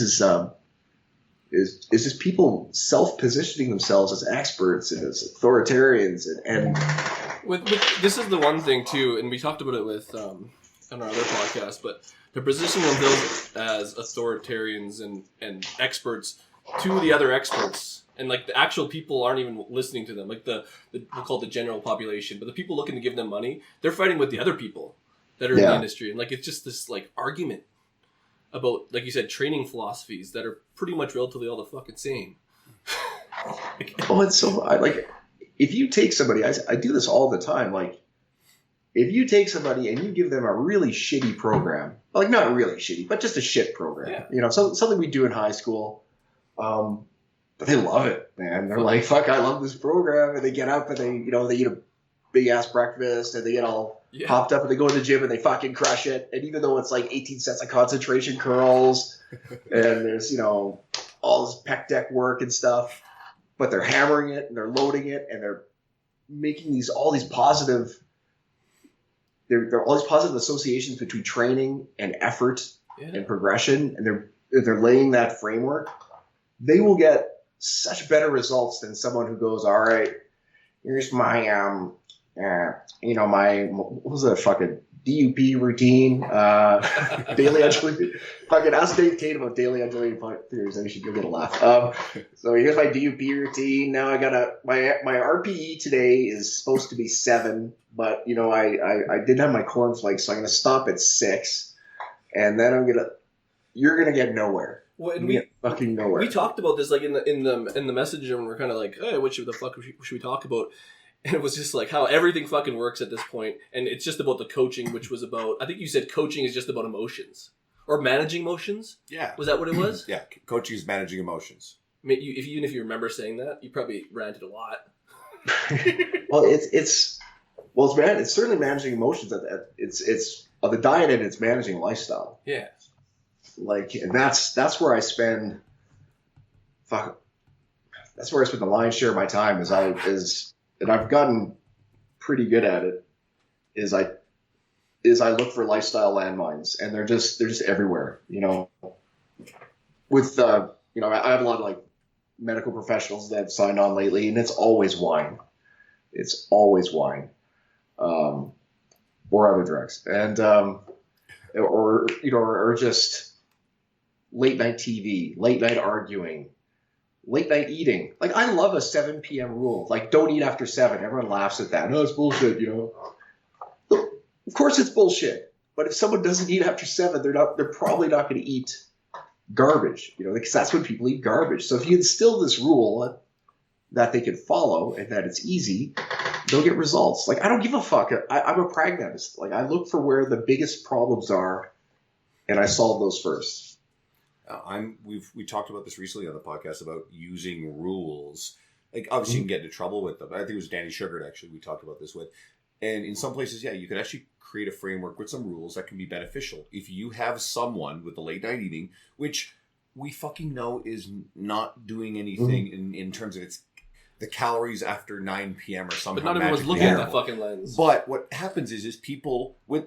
just people self-positioning themselves as experts and as authoritarians, and with this is the one thing too, and we talked about it with on our other podcast, but they're positioning themselves as authoritarians and experts to the other experts. And like the actual people aren't even listening to them, like we'll call it the general population, but the people looking to give them money, they're fighting with the other people that are in the industry. And like, it's just this like argument about, like you said, training philosophies that are pretty much relatively all the fucking same. It's so, if you take somebody, I do this all the time. Like, if you take somebody and you give them a really shitty program, like not really shitty, but just a shit program, something we do in high school, but they love it, man. They're like, fuck, I love this program. And they get up and they eat a big ass breakfast and they get all popped up and they go to the gym and they fucking crush it. And even though it's like 18 sets of concentration curls and there's, all this pec deck work and stuff, but they're hammering it and they're loading it and they're making all these positive associations between training and effort and progression. And they're laying that framework. They will get such better results than someone who goes, all right, here's my, what was the fucking DUP routine, daily undulating, fucking ask Dave Tate about daily undulating theories, and you'll get a laugh. So here's my DUP routine. Now I got my RPE today is supposed to be 7, but I didn't have my cornflakes, so I'm going to stop at 6, and then you're going to get nowhere. Well, and fucking nowhere. We talked about this like in the message, and we're kind of like, hey, what the fuck should we talk about? And it was just like how everything fucking works at this point, and it's just about the coaching, which was about, I think you said coaching is just about emotions or managing emotions. Yeah, was that what it was? Yeah, coaching is managing emotions. I mean, even if you remember saying that, you probably ranted a lot. Well, it's certainly managing emotions. It's on the diet end, it's managing lifestyle. Yeah. Like, and that's where I spend. That's where I spend the lion's share of my time. And I've gotten pretty good at it. Is I look for lifestyle landmines, and they're just everywhere. With I have a lot of like medical professionals that have signed on lately, and it's always wine. It's always wine, or other drugs, and or just late night TV, late night arguing, late night eating. Like, I love a 7 p.m. rule. Like, don't eat after 7. Everyone laughs at that. No, it's bullshit, Of course it's bullshit. But if someone doesn't eat after 7, they're probably not going to eat garbage, because that's when people eat garbage. So if you instill this rule that they can follow and that it's easy, they'll get results. Like, I don't give a fuck. I'm a pragmatist. Like, I look for where the biggest problems are, and I solve those first. We talked about this recently on the podcast about using rules. Like, obviously you can get into trouble with them. I think it was Danny Sugart actually we talked about this with. And in some places, you can actually create a framework with some rules that can be beneficial. If you have someone with the late night eating, which we fucking know is not doing anything in terms of the calories after 9 p.m. or something. But not everyone's looking at that fucking lens. But what happens is people with.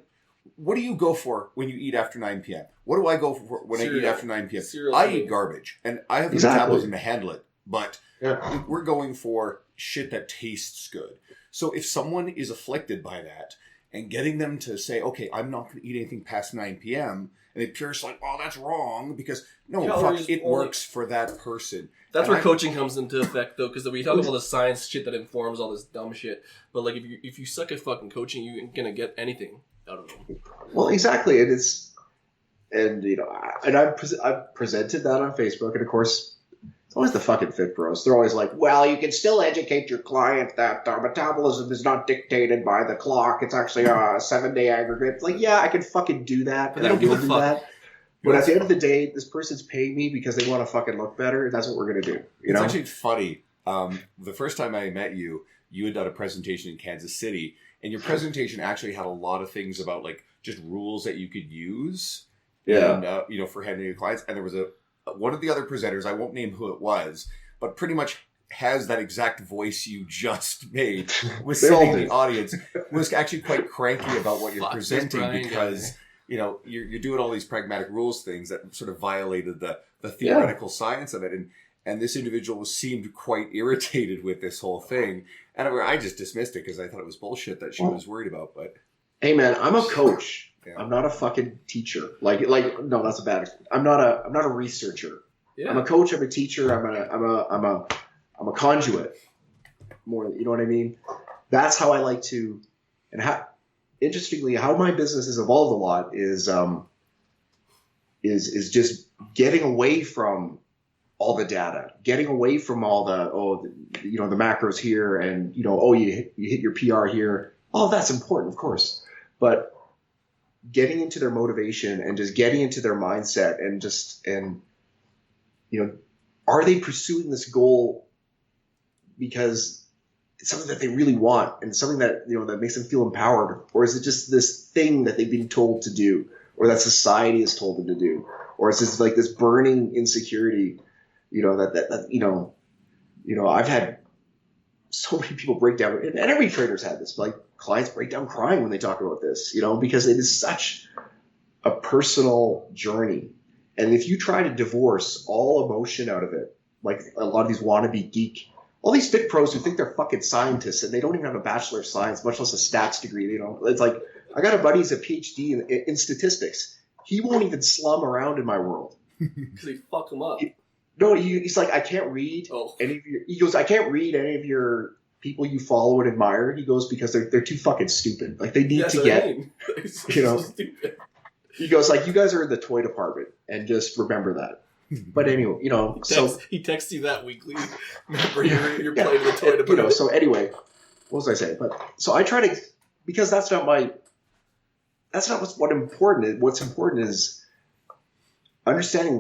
What do you go for when you eat after 9 p.m.? What do I go for when I eat after 9 p.m.? I eat garbage, and I have the metabolism to handle it. But we're going for shit that tastes good. So if someone is afflicted by that, and getting them to say, okay, I'm not going to eat anything past 9 p.m., and they pierce like, oh, that's wrong, because it works for that person. That's where coaching comes into effect, though, because we talk about the science shit that informs all this dumb shit. But like, if you suck at fucking coaching, you ain't gonna get anything out of them. Well, exactly. I've presented that on Facebook, and of course, always the fucking fit bros. They're always like, well, you can still educate your client that metabolism is not dictated by the clock. It's actually a 7-day aggregate. It's like, yeah, I can fucking do that. But they don't give a fuck. That. But at the end of the day, this person's paying me because they want to fucking look better, and that's what we're going to do. It's actually funny. The first time I met you, you had done a presentation in Kansas City, and your presentation actually had a lot of things about like just rules that you could use, and for handling your clients. And there was one of the other presenters, I won't name who it was, but pretty much has that exact voice you just made, was sitting in the audience, was actually quite cranky about what you're presenting because you're doing all these pragmatic rules things that sort of violated the theoretical science of it, and this individual seemed quite irritated with this whole thing, and I just dismissed it because I thought it was bullshit that she was worried about. But hey, man, I'm a coach. Yeah. I'm not a fucking teacher. Like no, that's a bad. I'm not a researcher. Yeah. I'm a coach. I'm a teacher. I'm a conduit. More, you know what I mean? That's how I like to, and interestingly, how my business has evolved a lot is just getting away from all the data, getting away from all the macros here, and you hit your PR here. Oh, that's important, of course, but getting into their motivation and just getting into their mindset and are they pursuing this goal because it's something that they really want and something that that makes them feel empowered, or is it just this thing that they've been told to do, or that society has told them to do, or is this like this burning insecurity, I've had so many people break down, and every trader's had this, like clients break down crying when they talk about this, because it is such a personal journey. And if you try to divorce all emotion out of it, like a lot of these wannabe geek, all these fit pros who think they're fucking scientists and they don't even have a Bachelor of Science, much less a stats degree, it's like, I got a buddy who's a PhD in statistics. He won't even slum around in my world. Because they fuck him up. He's like, I can't read any of your. He goes, I can't read any of your people you follow and admire. He goes, because they're too fucking stupid. Like they need to get, so stupid. He goes, like, you guys are in the toy department, and just remember that. But anyway, he texts you that weekly. Remember, you're playing the toy department. So anyway, what was I saying? But so I try to, because that's not what's important. What's important is understanding,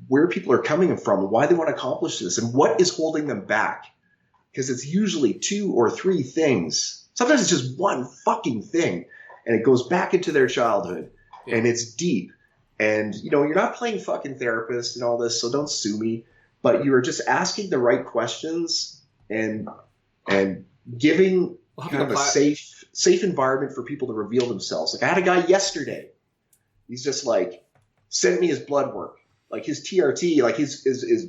where people are coming from and why they want to accomplish this and what is holding them back. Because it's usually 2 or 3 things. Sometimes it's just one fucking thing, and it goes back into their childhood, and it's deep. And, you're not playing fucking therapist and all this, so don't sue me. But you're just asking the right questions and giving kind of a safe environment for people to reveal themselves. Like I had a guy yesterday. He's just like, sent me his blood work, like his TRT, like his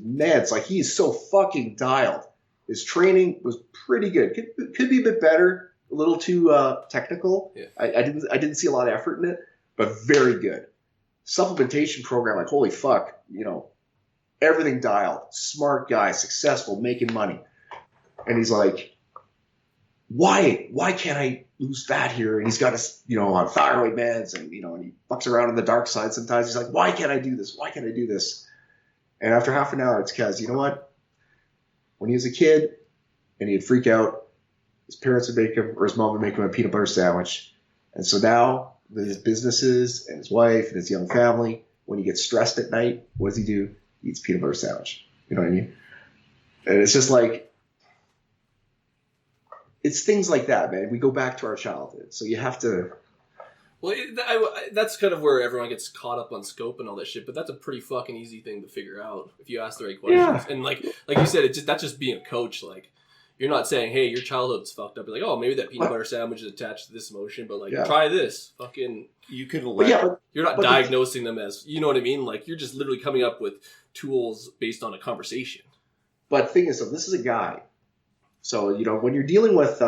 meds. Like he's so fucking dialed. His training was pretty good. Could be a bit better, a little too technical. Yeah. I didn't see a lot of effort in it, but very good. Supplementation program, like holy fuck, everything dialed. Smart guy, successful, making money. And he's like, why can't I lose fat here? And he's got on thyroid meds, and and he fucks around on the dark side sometimes. He's like, why can't I do this? Why can't I do this? And after half an hour, it's because, you know what? When he was a kid and he'd freak out, his parents would make him, or his mom would make him a peanut butter sandwich. And so now, with his businesses and his wife and his young family, when he gets stressed at night, what does he do? He eats peanut butter sandwich. You know what I mean? And it's just like, it's things like that, man. We go back to our childhood. So you have to... Well, that's kind of where everyone gets caught up on scope and all that shit, but that's a pretty fucking easy thing to figure out if you ask the right questions. Yeah. And like you said, that's just being a coach. Like, you're not saying, hey, your childhood's fucked up. You're like, oh, maybe that peanut butter sandwich is attached to this emotion, but try this. Fucking... You can you're not diagnosing them as... You know what I mean? Like, you're just literally coming up with tools based on a conversation. But the thing is, so this is a guy. So, when you're dealing with...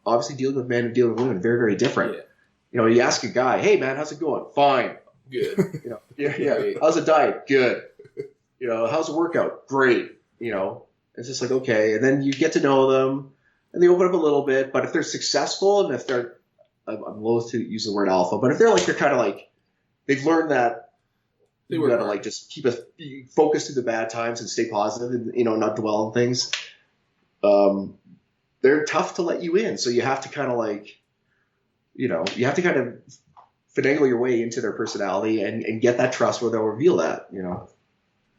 obviously, dealing with men and dealing with women, very, very different. Yeah. You ask a guy, hey, man, how's it going? Fine. Good. Yeah. How's the diet? Good. How's the workout? Great. It's just like, okay. And then you get to know them, and they open up a little bit. But if they're successful, and if they're, I'm loath to use the word alpha, but if they're kind of like, they've learned that You got to like just keep be focused through the bad times and stay positive and, you know, not dwell on things. They're tough to let you in. So you have to kind of like, you know, you have to kind of finagle your way into their personality and get that trust where they'll reveal that, you know.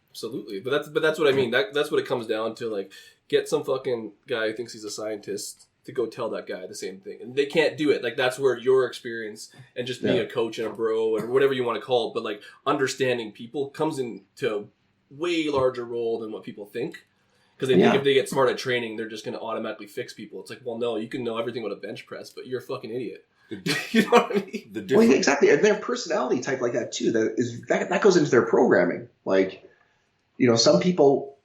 Absolutely. But that's what I mean. That's what it comes down to. Like, get some fucking guy who thinks he's a scientist to go tell that guy the same thing. And they can't do it. Like, that's where your experience and just being a coach and a bro or whatever you want to call it, but like understanding people comes into a way larger role than what people think. Because they think if they get smart at training, they're just going to automatically fix people. It's like, well, no, you can know everything about a bench press, but you're a fucking idiot. You know what I mean? Well, yeah, exactly. And their personality type like that too, that goes into their programming. Like, you know, some people,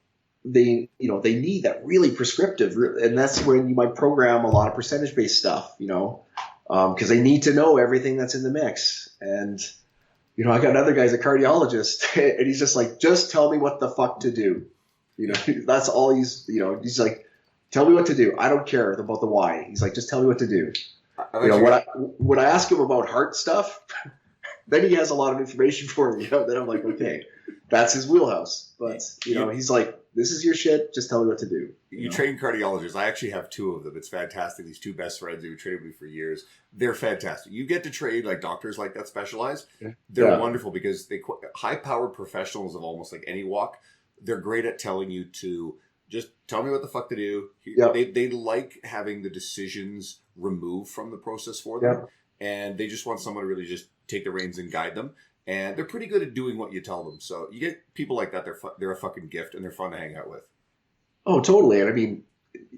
they need that really prescriptive, and that's when you might program a lot of percentage-based stuff, you know, because they need to know everything that's in the mix. And, you know, I got another guy's a cardiologist, and he's just like, just tell me what the fuck to do. You know, that's all he's like, tell me what to do. I don't care about the why. He's like, just tell me what to do. You know, when I ask him about heart stuff, then he has a lot of information for me. You know, then I'm like, okay, that's his wheelhouse. But, you know, he's like, this is your shit. Just tell me what to do. You train cardiologists. I actually have two of them. It's fantastic. These two best friends who trained with me for years. They're fantastic. You get to train like doctors like that specialize. They're wonderful because high-powered professionals of almost like any walk. They're great at telling you to just tell me what the fuck to do. They like having the decisions removed from the process for them. And they just want someone to really just take the reins and guide them. And they're pretty good at doing what you tell them. So you get people like that. They're a fucking gift, and they're fun to hang out with. Oh, totally. And I mean,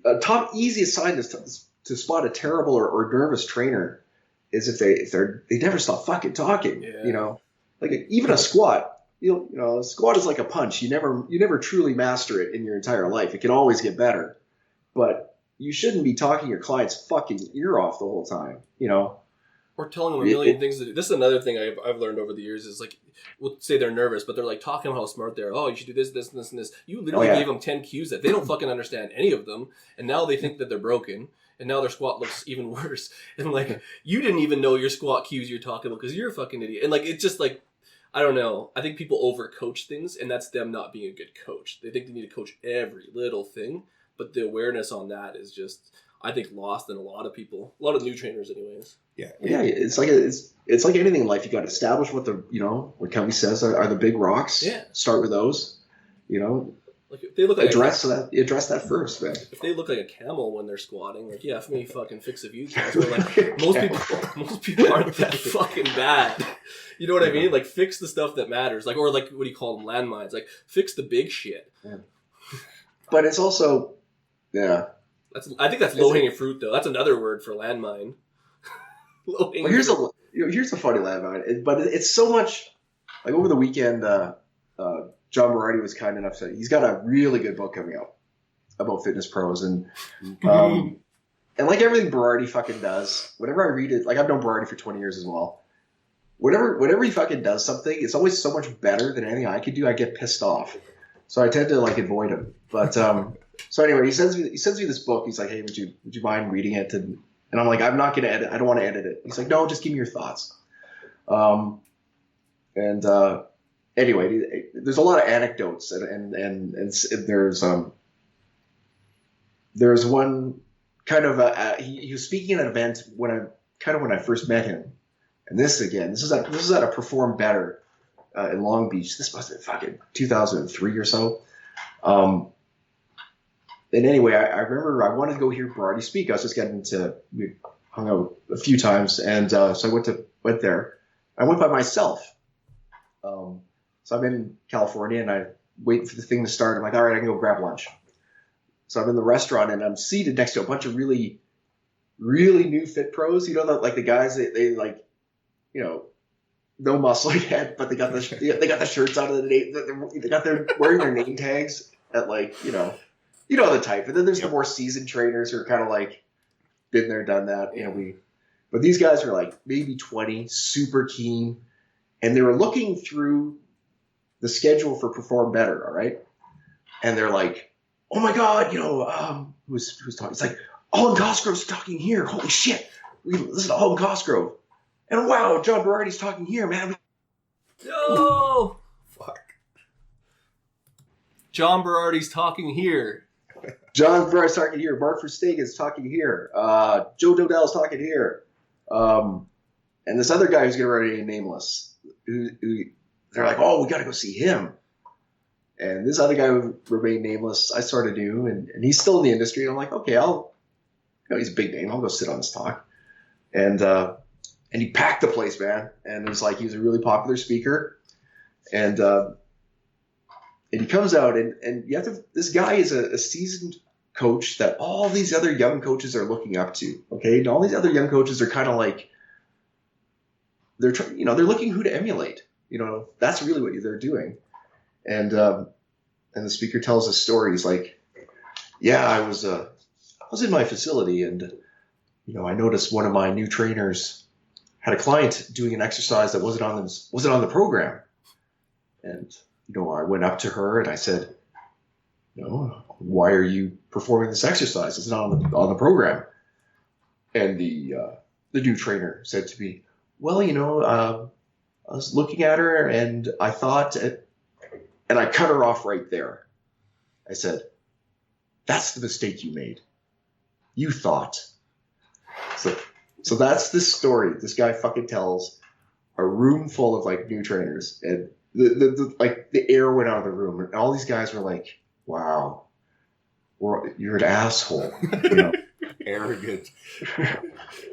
a top easiest sign to spot a terrible or nervous trainer is if they never stop fucking talking. You know, like even a squat. You know, a squat is like a punch. You never truly master it in your entire life. It can always get better, but you shouldn't be talking your client's fucking ear off the whole time. You know. Or telling them a million things to do. This is another thing I've learned over the years is like, we'll say they're nervous, but they're like talking about how smart they are. Oh, you should do this, this, and this, and this. You literally gave them 10 cues that they don't fucking understand any of them. And now they think that they're broken. And now their squat looks even worse. And like, you didn't even know your squat cues you're talking about because you're a fucking idiot. And like, it's just like, I don't know. I think people overcoach things, and that's them not being a good coach. They think they need to coach every little thing. But the awareness on that is just, I think, lost in a lot of people. A lot of new trainers anyways. Yeah, it's like anything in life. You got to establish what what Kelly says are the big rocks. Yeah, start with those. You know, like if they look like address that first, man. If they look like a camel when they're squatting, like for me, fucking fix a view guys. But like most people aren't that fucking bad. You know what I mean? Like fix the stuff that matters. Like or like what do you call them? Landmines. Like fix the big shit. Yeah. But it's also I think that's low hanging fruit though. That's another word for landmine. Well, here's a funny landmine, but it's so much. Like over the weekend, John Berardi was kind enough to. He's got a really good book coming out about fitness pros, and like everything Berardi fucking does. Whenever I read it, like I've known Berardi for 20 years as well. Whenever he fucking does something, it's always so much better than anything I could do. I get pissed off, so I tend to like avoid him. But so anyway, he sends me this book. He's like, hey, would you mind reading it? And I'm like, I'm not going to edit. I don't want to edit it. He's like, no, just give me your thoughts. Anyway, there's a lot of anecdotes and there's one kind of he was speaking at an event when I first met him, and this is at a Perform Better in Long Beach. This must have been fucking 2003 or so. And anyway, I remember I wanted to go hear Berardi speak. I was just we hung out a few times, and so I went there. I went by myself. So I'm in California, and I wait for the thing to start. I'm like, all right, I can go grab lunch. So I'm in the restaurant, and I'm seated next to a bunch of really, really new fit pros. You know, like the guys they like, you know, no muscle yet, but they got the shirts out of the name. They're wearing their name tags at like, you know the type. And then there's the more seasoned trainers who are kind of like been there, done that. You know, but these guys are like maybe 20, super keen, and they were looking through the schedule for Perform Better. All right, and they're like, oh my god, who's talking? It's like Alan Cosgrove's talking here. Holy shit, we listen to Alan Cosgrove, and wow, John Berardi's talking here, man. No. John Berardi's talking here. John Berardi's talking here. Mark Verstegen's talking here. Joe Dodell's talking here. And this other guy who's going to remain nameless, who they're like, oh, we got to go see him. And this other guy who remained nameless, I sort of knew, and he's still in the industry. And I'm like, okay, he's a big name. I'll go sit on his talk. And he packed the place, man. And it was like, he was a really popular speaker. And he comes out, and you have to, this guy is a seasoned coach that all these other young coaches are looking up to. Okay. And all these other young coaches are kind of like, they're looking who to emulate. That's really what they're doing. And the speaker tells a story. He's like, yeah, I was in my facility, and I noticed one of my new trainers had a client doing an exercise that wasn't on the program. And I went up to her and I said, why are you performing this exercise? It's not on the program. And the new trainer said to me, well, I was looking at her and I thought, and I cut her off right there. I said, that's the mistake you made. You thought. So that's the story this guy fucking tells a room full of like new trainers, and the air went out of the room, and all these guys were like, wow, you're an asshole. Arrogant.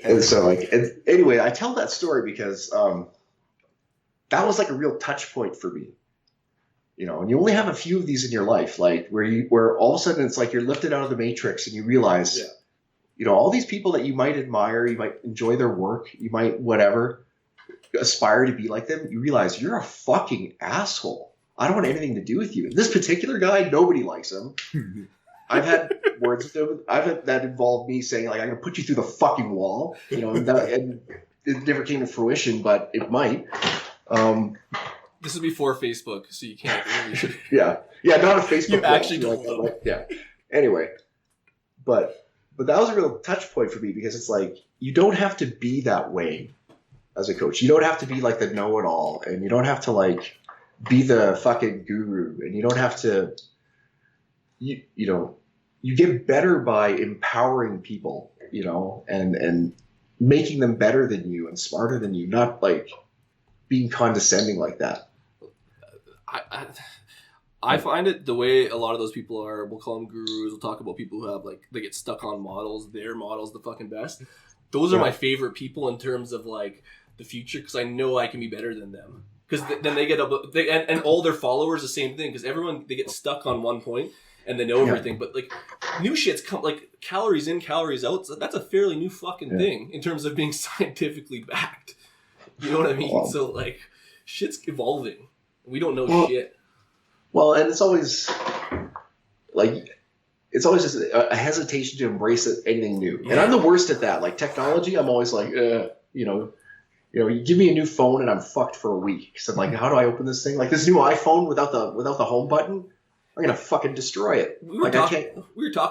And so and anyway, I tell that story because that was like a real touch point for me. And you only have a few of these in your life, like where all of a sudden it's like you're lifted out of the matrix and you realize, all these people that you might admire, you might enjoy their work, you might whatever, aspire to be like them. You realize you're a fucking asshole. I don't want anything to do with you. This particular guy, nobody likes him. I've had words with him. I've had that involved me saying like, I'm going to put you through the fucking wall, and it never came to fruition, but it might. This is before Facebook, so you can't really. Yeah, not a Facebook. You actually told them. Yeah. Anyway, but that was a real touch point for me because it's like you don't have to be that way as a coach. You don't have to be like the know-it-all, and you don't have to like be the fucking guru, and you don't have to. You get better by empowering people, and making them better than you and smarter than you, not like being condescending like that. I find it the way a lot of those people are, we'll call them gurus, we'll talk about people who have like, they get stuck on models, their model's the fucking best. Those are my favorite people in terms of like the future, because I know I can be better than them. Because then they get and all their followers the same thing, because everyone, they get stuck on one point and they know everything. But like new shit's come, like calories in, calories out. So that's a fairly new fucking thing in terms of being scientifically backed. You know what I mean? Wow. So like shit's evolving. We don't know shit. Well, and it's always just a hesitation to embrace anything new. Yeah. And I'm the worst at that. Like technology, I'm always like, you give me a new phone and I'm fucked for a week. So I'm like, how do I open this thing? Like this new iPhone without the home button, I'm gonna fucking destroy it. We were talking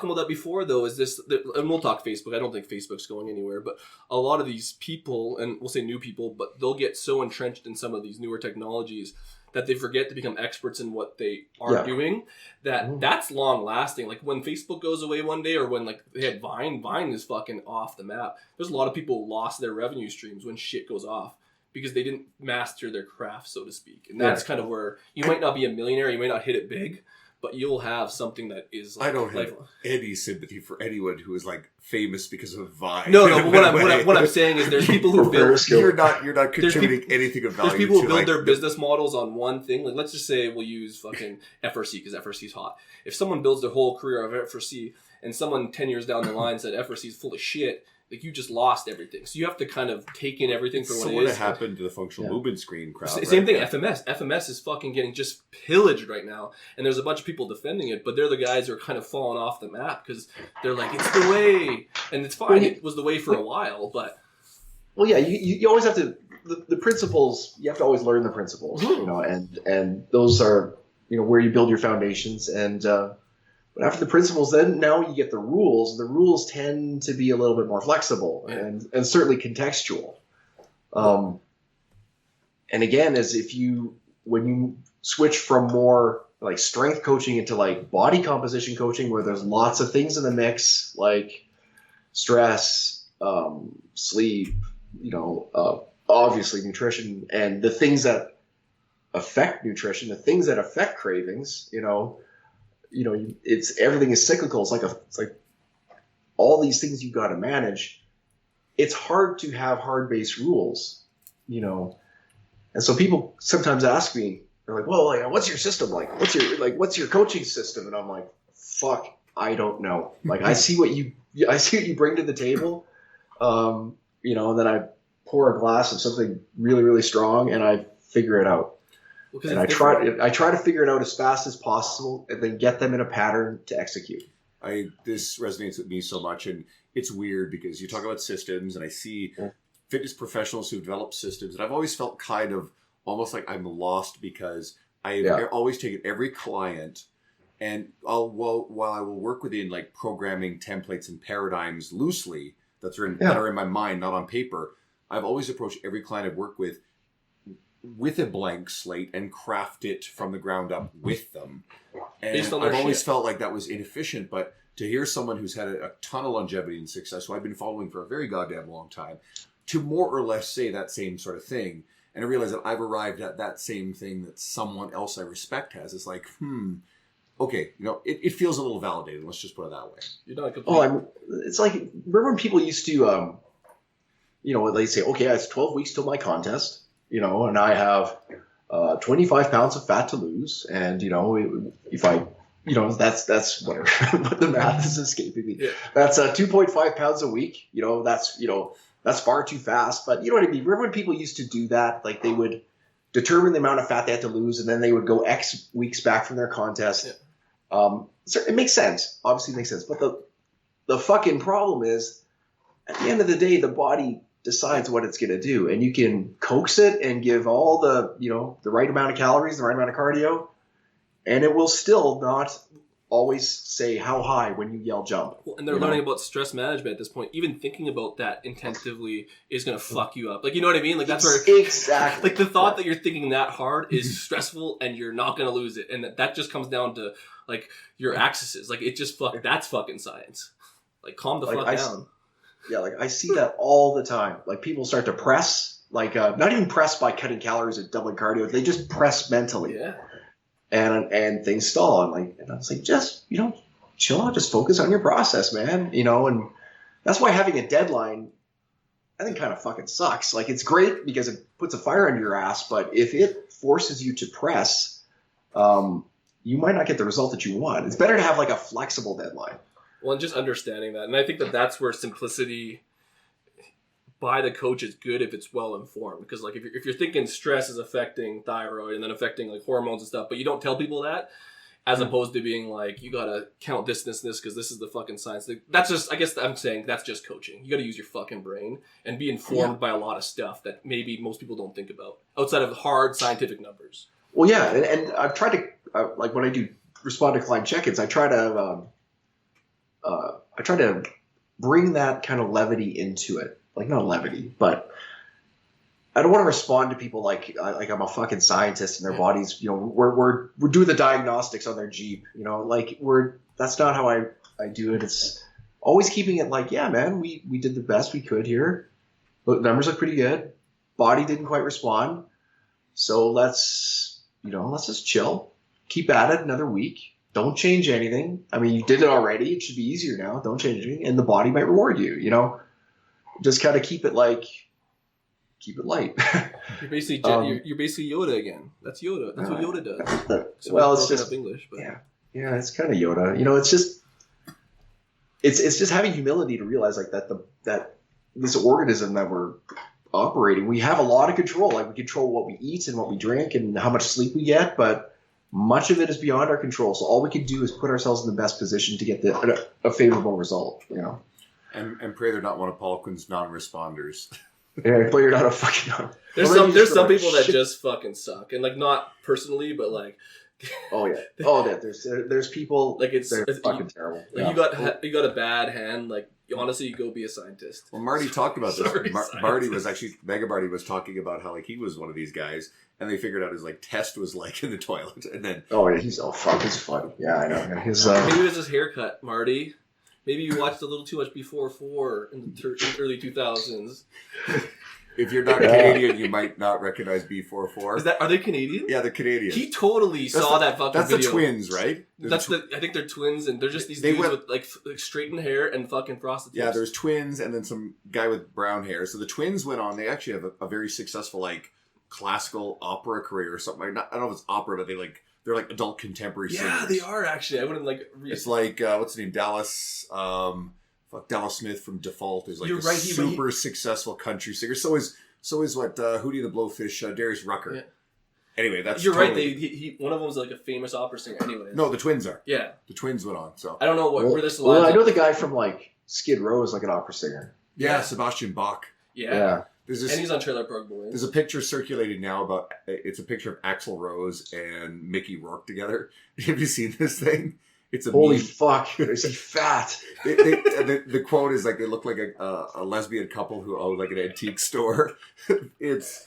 about that before, though. And we'll talk Facebook. I don't think Facebook's going anywhere. But a lot of these people, and we'll say new people, but they'll get so entrenched in some of these newer technologies that they forget to become experts in what they are doing. That's long lasting. Like when Facebook goes away one day, or when like they had Vine is fucking off the map. There's a lot of people who lost their revenue streams when shit goes off because they didn't master their craft, so to speak. And that's kind of where you might not be a millionaire, you might not hit it big, but you'll have something that is like, I don't have any sympathy for anyone who is like famous because of Vine. No. But what I'm saying is, there's people who build. You're not contributing anything of value. There's people who build like, their business models on one thing. Like let's just say we'll use fucking FRC because FRC is hot. If someone builds their whole career of FRC, and someone 10 years down the line said FRC is full of shit, like you just lost everything. So you have to kind of take in everything for what it is. What happened to the functional movement screen crowd? Same thing. FMS. FMS is fucking getting just pillaged right now, and there's a bunch of people defending it, but they're the guys who are kind of falling off the map because they're like, it's the way, and it's fine. It was the way for a while, but you always have to the principles. You have to always learn the principles, and those are where you build your foundations and. But after the principles, then now you get the rules. The rules tend to be a little bit more flexible and certainly contextual. And again, when you switch from more like strength coaching into like body composition coaching, where there's lots of things in the mix, like stress, sleep, obviously nutrition, and the things that affect nutrition, the things that affect cravings. It's everything is cyclical. It's like all these things you've got to manage. It's hard to have hard-based rules, and so people sometimes ask me, they're like, well, what's your system like? What's your coaching system? And I'm like, fuck, I don't know. Like, I see what you bring to the table. And then I pour a glass of something really, really strong and I figure it out. And I try to figure it out as fast as possible and then get them in a pattern to execute. This resonates with me so much, and it's weird because you talk about systems and I see fitness professionals who've developed systems, and I've always felt kind of almost like I'm lost because I've always taken every client, and while I will work within like programming templates and paradigms loosely that are in my mind, not on paper, I've always approached every client I've worked with a blank slate and craft it from the ground up with them. And I've always felt like that was inefficient, but to hear someone who's had a ton of longevity and success, who I've been following for a very goddamn long time, to more or less say that same sort of thing, and I realize that I've arrived at that same thing that someone else I respect has. It's like, okay, it feels a little validated. Let's just put it that way. You're not complete. It's like, remember when people used to, they say, okay, it's 12 weeks till my contest, and I have 25 pounds of fat to lose, and if I, that's whatever, but the math is escaping me. Yeah. That's 2.5 pounds a week. That's far too fast, but you know what I mean? Remember when people used to do that? Like, they would determine the amount of fat they had to lose, and then they would go X weeks back from their contest. Yeah. So it makes sense. Obviously it makes sense. But the fucking problem is, at the end of the day, the body decides what it's going to do. And you can coax it and give all the right amount of calories, the right amount of cardio, and it will still not always say how high when you yell jump. Well, and they're learning about stress management at this point. Even thinking about that intensively is going to fuck you up. Like, you know what I mean? Like, that's where exactly. Like, the thought that you're thinking that hard is stressful, and you're not going to lose it. And that just comes down to like your axes. Like, it just that's fucking science. Like, calm the fuck down. I see that all the time. Like, people start to press, like not even press by cutting calories or doubling cardio. They just press mentally. Yeah. And things stall. And I was like, just, chill out, just focus on your process, man. And that's why having a deadline, I think, kind of fucking sucks. Like, it's great because it puts a fire under your ass, but if it forces you to press, you might not get the result that you want. It's better to have like a flexible deadline. Well, and just understanding that. And I think that's where simplicity by the coach is good if it's well informed, because like if you're thinking stress is affecting thyroid and then affecting like hormones and stuff, but you don't tell people that, as opposed to being like, you gotta count this because this is the fucking science. That's just, I guess I'm saying that's just coaching. You gotta use your fucking brain and be informed by a lot of stuff that maybe most people don't think about outside of hard scientific numbers. Well, yeah, and I've tried to like when I do respond to client check-ins, I try to bring that kind of levity into it. Like, not levity, but I don't want to respond to people like I'm a fucking scientist and their bodies, we're doing the diagnostics on their Jeep, that's not how I do it. It's always keeping it like, yeah, man, we did the best we could here. The numbers look pretty good. Body didn't quite respond. So let's just chill. Keep at it another week. Don't change anything. I mean, you did it already. It should be easier now. Don't change anything. And the body might reward you, Just kind of keep it light. You're basically you're basically Yoda again. That's Yoda. That's what Yoda does. Well, it's just English, but yeah, it's kind of Yoda. It's just it's just having humility to realize like that this organism that we're operating, we have a lot of control. Like, we control what we eat and what we drink and how much sleep we get, but much of it is beyond our control. So all we can do is put ourselves in the best position to get a favorable result. And pray they're not one of Poliquin's non-responders. Yeah, but you're not a fucking. There's some people that just fucking suck, and like, not personally, but like Oh yeah. Oh yeah. There's people Like they're fucking terrible. Like you got a bad hand. Like honestly, you go be a scientist. Well, Marty talked about this. Sorry, Marty was actually Mega Marty was talking about how like he was one of these guys, and they figured out his like test was like in the toilet, and then oh yeah, he's funny. Yeah, I know. His maybe it was his haircut, Marty. Maybe you watched a little too much Before 4 in the early 2000s. if you're not Canadian, you might not recognize B44. Are they Canadian? Yeah, they're Canadian. He totally saw that fucking that's video. the twins, right? I think they're twins, and they're just these dudes with like straightened hair and fucking frosted tips. Yeah, there's twins, and then some guy with brown hair. So the twins went on. They actually have a very successful like classical opera career or something. I don't know if it's opera, but they're like adult contemporary singers. Yeah, they are actually. I wouldn't like. It's like what's the name? Dallas. Dallas Smith from Default is like You're right, super successful country singer. So is what Hootie the Blowfish, Darius Rucker. Yeah. Anyway, that's you're totally... right. He one of them was like a famous opera singer. Anyways, No, the twins are. Yeah, The twins went on. So I don't know where this. Well, I know the guy from like Skid Row is like an opera singer. yeah, Sebastian Bach. Yeah. There's this, And he's on Trailer Park Boys. There's a picture circulating now about it's a picture of Axl Rose and Mickey Rourke together. Have you seen this thing? It's a Holy meme. fuck! Is he fat? The quote is like they look like a lesbian couple who own like an antique store. It's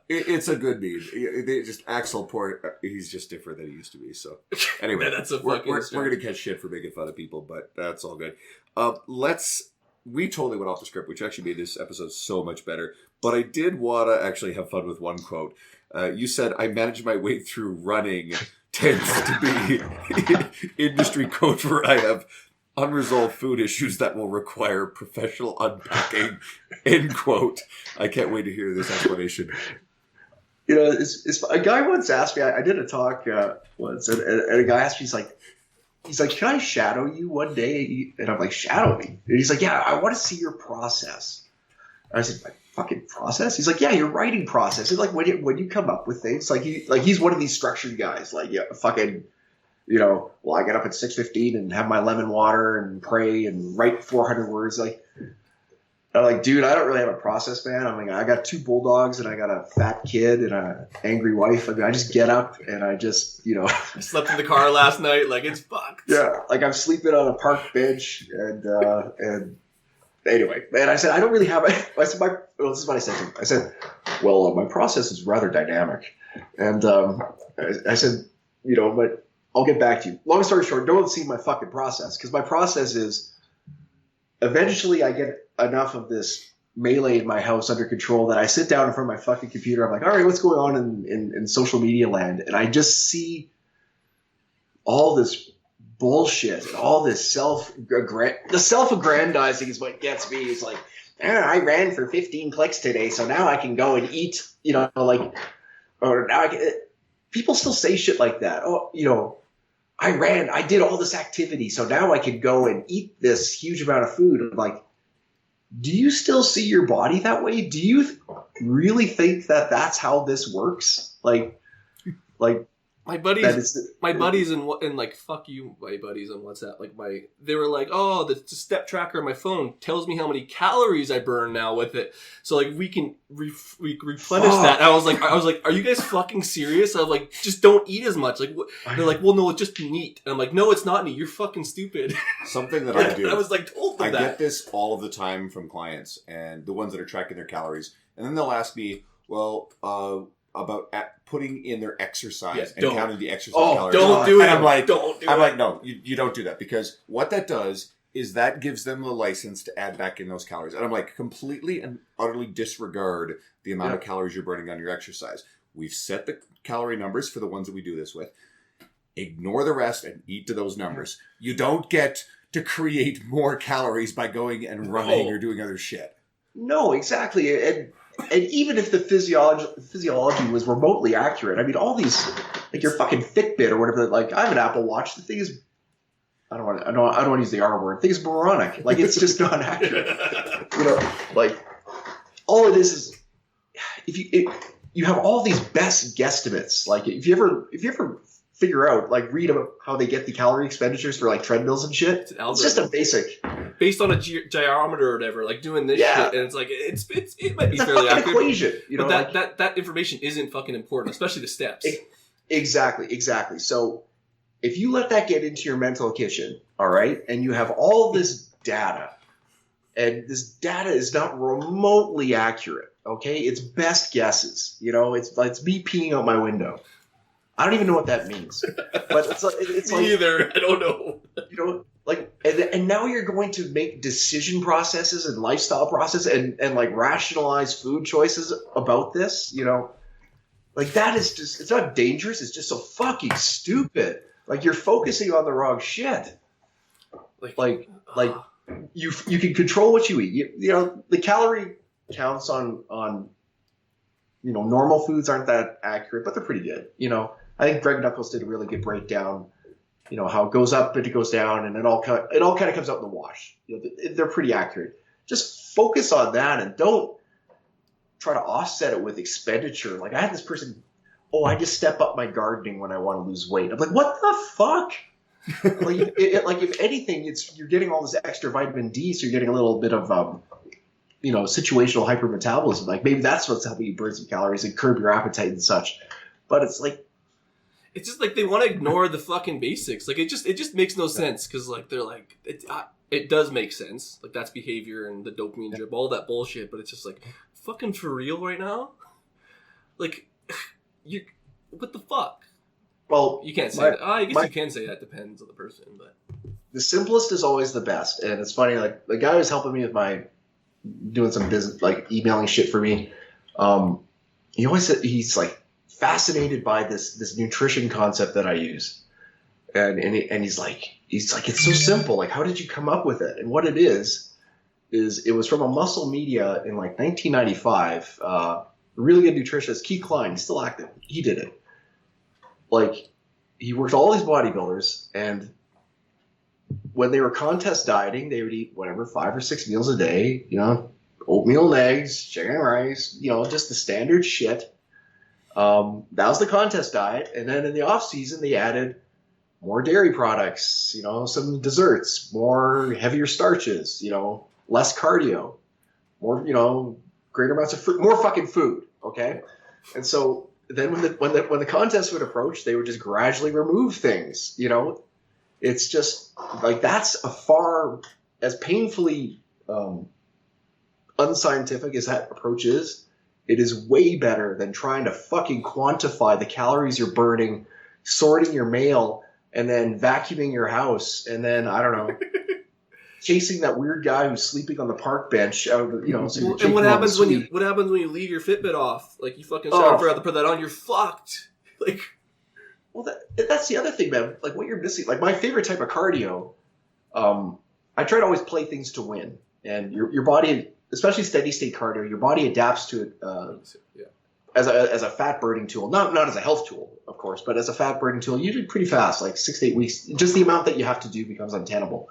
a good meme. They just Axl poor. He's just different than he used to be. So anyway, that's a we're gonna catch shit for making fun of people, but that's all good. We totally went off the script, which actually made this episode so much better. But I did want to actually have fun with one quote. You said, I managed my way through running tends to be industry code where I have unresolved food issues that will require professional unpacking, end quote. I can't wait to hear this explanation. You know, it's a guy once asked me, I did a talk once, and a guy asked me, he's like, can I shadow you one day? And I'm like, shadow me? And he's like, yeah, I want to see your process. And I said, my fucking process? He's like, yeah, your writing process. It's like when you come up with things, he's one of these structured guys, like, yeah, fucking, you know, well, I get up at 6:15 and have my lemon water and pray and write 400 words. Like, I'm like, dude, I don't really have a process, man. I'm like, I got 2 bulldogs and I got a fat kid and an angry wife. I mean, I just get up and I just, you know. I slept in the car last night, like it's fucked. Yeah, like I'm sleeping on a park bench and anyway, man, I said, I don't really have this is what I said to him. I said, well, my process is rather dynamic. And I said, you know, but I'll get back to you. Long story short, don't see my fucking process, because my process is eventually I get enough of this melee in my house under control that I sit down in front of my fucking computer. I'm like, all right, what's going on in social media land? And I just see all this bullshit and all this self-aggrandizing is what gets me. It's like, I ran for 15 clicks today, so now I can go and eat, you know, like, or now people still say shit like that. Oh, you know, I did all this activity, so now I can go and eat this huge amount of food. I'm like, do you still see your body that way? Do you really think that that's how this works? Like my buddies and like, fuck you, my buddies on WhatsApp. Like they were like, oh, the step tracker on my phone tells me how many calories I burn now with it, so like we can replenish that. And I was like, are you guys fucking serious? I was like, just don't eat as much. Like they're like, well, no, it's just neat. And I'm like, no, it's not neat. You're fucking stupid. Something that I do. I was like told them that. I get this all of the time from clients and the ones that are tracking their calories, and then they'll ask me, well, about putting in their exercise and counting the exercise calories. Don't do it. And I'm like, don't do it. I'm like, no, you don't do that, because what that does is that gives them the license to add back in those calories. And I'm like, completely and utterly disregard the amount of calories you're burning on your exercise. We've set the calorie numbers for the ones that we do this with. Ignore the rest and eat to those numbers. You don't get to create more calories by going and running or doing other shit. No, exactly. And even if the physiology was remotely accurate, I mean, all these, like your fucking Fitbit or whatever, like I have an Apple Watch. The thing is, I don't want to use the R word. The thing is moronic. Like, it's just not accurate. You know, like all of this is, if you have all these best guesstimates. Like if you ever figure out, like read about how they get the calorie expenditures for like treadmills and shit. It's just a basic. Based on a gyrometer or whatever, like doing this shit, and it's like it might be fairly accurate. Equation, you know, but that information isn't fucking important, especially the steps. Exactly. So if you let that get into your mental kitchen, all right, and you have all this data, and this data is not remotely accurate, okay? It's best guesses. It's me peeing out my window. I don't even know what that means, but it's like either. I don't know. And now you're going to make decision processes and lifestyle process and like rationalize food choices about this. Like that is just, it's not dangerous. It's just so fucking stupid. Like you're focusing on the wrong shit. Like you can control what you eat. The calorie counts on normal foods aren't that accurate, but they're pretty good. I think Greg Nuckols did a really good breakdown. How it goes up and it goes down, and it all kind of comes out in the wash. They're pretty accurate. Just focus on that and don't try to offset it with expenditure. Like I had this person, I just step up my gardening when I want to lose weight. I'm like, what the fuck? If anything, you're getting all this extra vitamin D, so you're getting a little bit of situational hypermetabolism. Like maybe that's what's helping you burn some calories and curb your appetite and such. But it's like, it's just like they want to ignore the fucking basics. Like it just makes no sense because like they're like it does make sense. Like that's behavior and the dopamine drip, all that bullshit. But it's just like fucking for real right now. Like what the fuck? Well, you can't say that. I guess you can say that. Depends on the person, but the simplest is always the best. And it's funny, like the guy who's helping me with my doing some business, like emailing shit for me. He always said he's like fascinated by this nutrition concept that I use, and he's like it's so simple. Like, how did you come up with it? And what it is it was from a muscle media in like 1995. Really good nutritionist Keith Klein, he's still active. He did it. Like he worked all these bodybuilders, and when they were contest dieting, they would eat whatever 5 or 6 meals a day. Oatmeal and eggs, chicken and rice. Just the standard shit. That was the contest diet, and then in the off season they added more dairy products, some desserts, more heavier starches, less cardio, more, greater amounts of fruit, more fucking food. Okay, and so then when the contest would approach, they would just gradually remove things. It's just like that's a far as painfully unscientific as that approach is. It is way better than trying to fucking quantify the calories you're burning, sorting your mail, and then vacuuming your house, and then, I don't know, chasing that weird guy who's sleeping on the park bench. So and what happens when you leave your Fitbit off? Like you fucking forgot to put that on, you're fucked. Like, well, that's the other thing, man. Like what you're missing. Like my favorite type of cardio, I try to always play things to win, and your body. Especially steady state cardio, your body adapts to it as a fat burning tool, not as a health tool, of course, but as a fat burning tool. You do pretty fast, like 6 to 8 weeks. Just the amount that you have to do becomes untenable.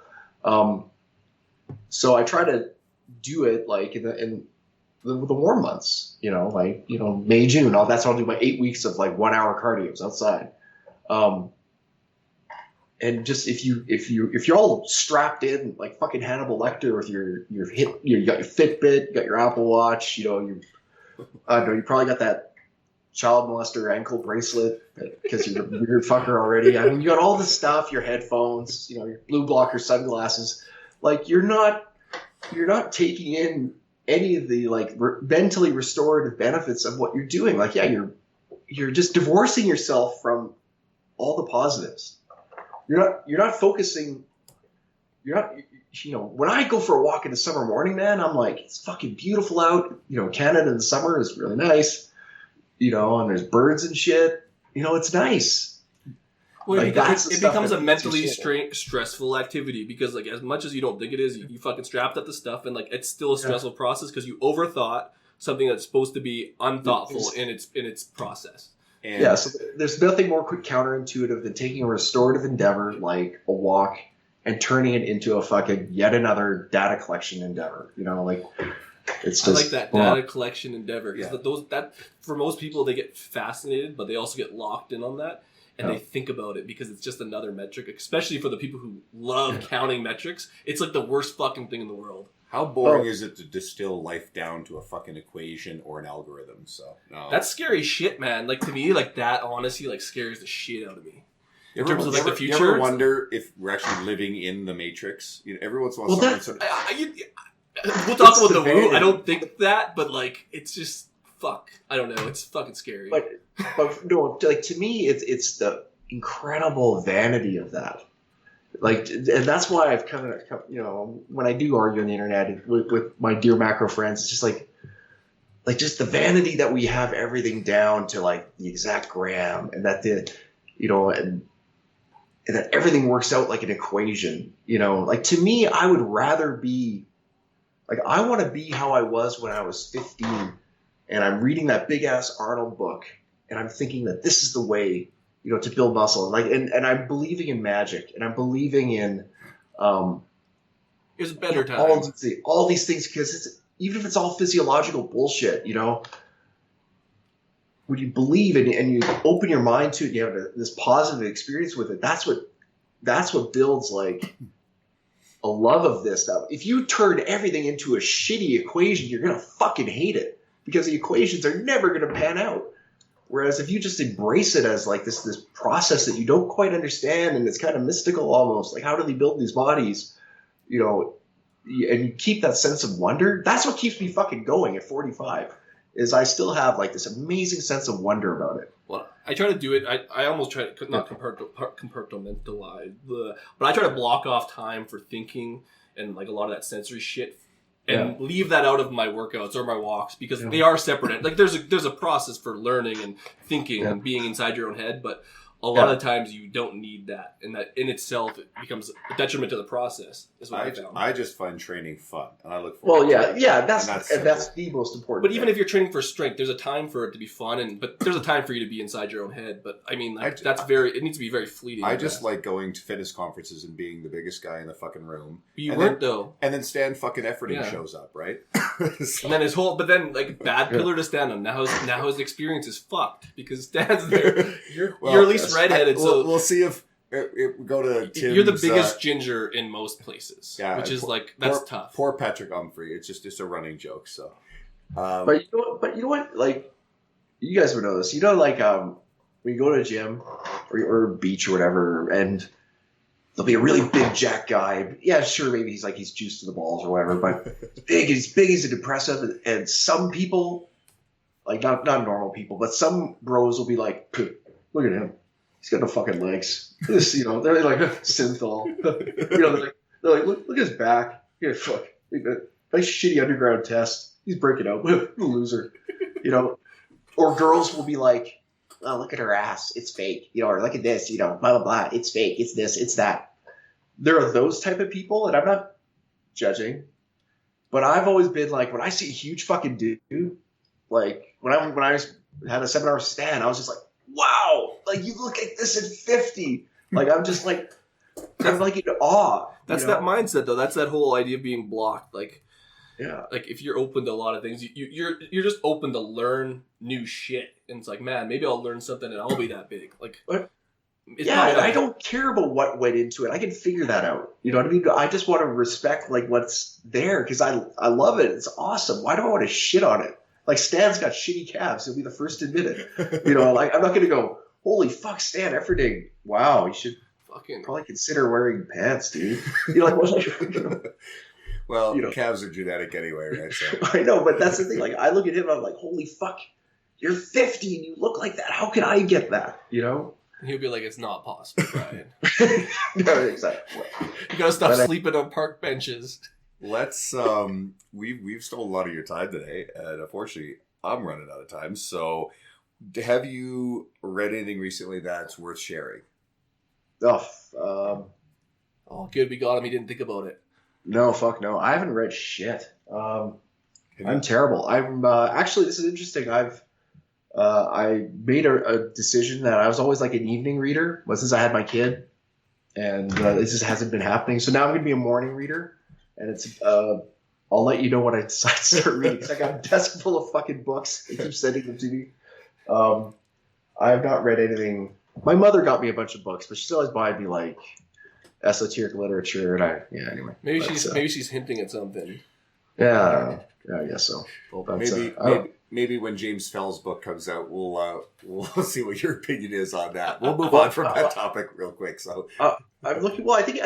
So I try to do it like in the warm months, May, June. That's when I'll do my 8 weeks of like 1 hour cardios outside. And just if you're all strapped in like fucking Hannibal Lecter with you got your Fitbit, you got your Apple Watch, you probably got that child molester ankle bracelet because you're a weird fucker already. I mean, you got all this stuff, your headphones, your blue blocker sunglasses. Like you're not taking in any of the like mentally restorative benefits of what you're doing. Like, yeah, you're just divorcing yourself from all the positives. You're not focusing. When I go for a walk in the summer morning, man, I'm like, it's fucking beautiful out. Canada in the summer is really nice. And there's birds and shit. It's nice. Well, it becomes a mentally stressful activity because, like, as much as you don't think it is, you fucking strapped at the stuff, and like, it's still a stressful process because you overthought something that's supposed to be unthoughtful in its process. And so there's nothing more counterintuitive than taking a restorative endeavor like a walk and turning it into a fucking yet another data collection endeavor. It's just, I like that data collection endeavor because that for most people they get fascinated, but they also get locked in on that and they think about it because it's just another metric. Especially for the people who love counting metrics, it's like the worst fucking thing in the world. How boring is it to distill life down to a fucking equation or an algorithm? So no. That's scary shit, man. Like, to me, like, that honestly, like, scares the shit out of me. In terms of, like, the future. You ever wonder if we're actually living in the Matrix? You know, every once in a while we'll talk about the woo. I don't think that, but, like, it's just, fuck. I don't know. It's fucking scary. But no, like, to me, it's the incredible vanity of that. Like, and that's why I've kind of, you know, when I do argue on the internet with my dear macro friends, it's just like just the vanity that we have everything down to like the exact gram, and that and that everything works out like an equation. You know, like, to me, I would rather be like, I want to be how I was when I was 15, and I'm reading that big ass Arnold book, and I'm thinking that this is the way, you know, to build muscle, and I'm believing in magic, and I'm believing in it's a better time. All these things, because even if it's all physiological bullshit, you know, when you believe and you open your mind to it, you have this positive experience with it. That's what builds like a love of this stuff. If you turn everything into a shitty equation, you're gonna fucking hate it, because the equations are never gonna pan out. Whereas if you just embrace it as like this process that you don't quite understand, and it's kind of mystical almost, like, how do they build these bodies, you know, and you keep that sense of wonder, that's what keeps me fucking going at 45, is I still have like this amazing sense of wonder about it. Well, I try to do it. I almost try to not compartmentalize, but I try to block off time for thinking and like a lot of that sensory shit, and leave that out of my workouts or my walks, because they are separate. Like, there's a process for learning and thinking and being inside your own head, but a lot of times you don't need that, and that in itself it becomes a detriment to the process. Is what I found. I just find training fun, and I look forward. Well, that's the most important. But even if you're training for strength, there's a time for it to be fun, but there's a time for you to be inside your own head. But I mean, like, it needs to be very fleeting. I just like going to fitness conferences and being the biggest guy in the fucking room. But you weren't, though. And then Stan fucking Efferding shows up, right? So. And then like, bad pillar to stand on. Now his experience is fucked, because Stan's there. You're at least redheaded, so we'll see if we go to Tim's. You're the biggest ginger in most places, which is like, that's tough. Poor Patrick Humphrey. It's just a running joke. So, but you know what? Like, you guys would know this. You know, like, when you go to a gym or a beach or whatever, and there'll be a really big jack guy. Yeah, sure, maybe he's juiced to the balls or whatever, but he's big, he's a depressive, and some people, like, not normal people, but some bros will be like, look at him. He's got no fucking legs. This, you know, they're like synthol. You know, they're like, look at his back. Yeah, fuck. Nice shitty underground test. He's breaking out. Loser. You know, or girls will be like, oh, look at her ass. It's fake. You know, or look at this. You know, blah blah blah. It's fake. It's this. It's that. There are those type of people, and I'm not judging, but I've always been like, when I see a huge fucking dude, like when I had a 7-hour stand, I was just like, wow, like, you look like this at 50. Like, I'm just like, I'm like in awe. That's that mindset, though. That's that whole idea of being blocked. Like, yeah, like, if you're open to a lot of things, you're just open to learn new shit. And it's like, man, maybe I'll learn something and I'll be that big. Like, I don't care about what went into it. I can figure that out. You know what I mean? I just want to respect like what's there, because I love it. It's awesome. Why do I want to shit on it? Like, Stan's got shitty calves. He'll be the first to admit it. You know, like, I'm not going to go, holy fuck, Stan Efferding. Wow, you should probably consider wearing pants, dude. You know, like, well, you know, calves are genetic anyway, right? So. I know, but that's the thing. Like, I look at him and I'm like, holy fuck, you're 50 and you look like that. How can I get that? You know? And he'll be like, it's not possible, Brian. No, exactly. You got to stop sleeping on park benches. Let's we've stolen a lot of your time today, and unfortunately I'm running out of time. So have you read anything recently that's worth sharing? Oh, good, we got him. He didn't think about it. No, fuck no. I haven't read shit. I'm terrible. I'm actually, this is interesting. I made a decision that I was always like an evening reader, but since I had my kid, and this just hasn't been happening. So now I'm gonna be a morning reader. And it's, I'll let you know when I decide to start reading, because I got a desk full of fucking books. They keep sending them to me. I have not read anything. My mother got me a bunch of books, but she's always buying me like esoteric literature, and anyway. Maybe she's hinting at something. Yeah, I guess so. Well, But, maybe when James Fell's book comes out, we'll see what your opinion is on that. We'll move on from that topic real quick. So I'm looking. Well, I think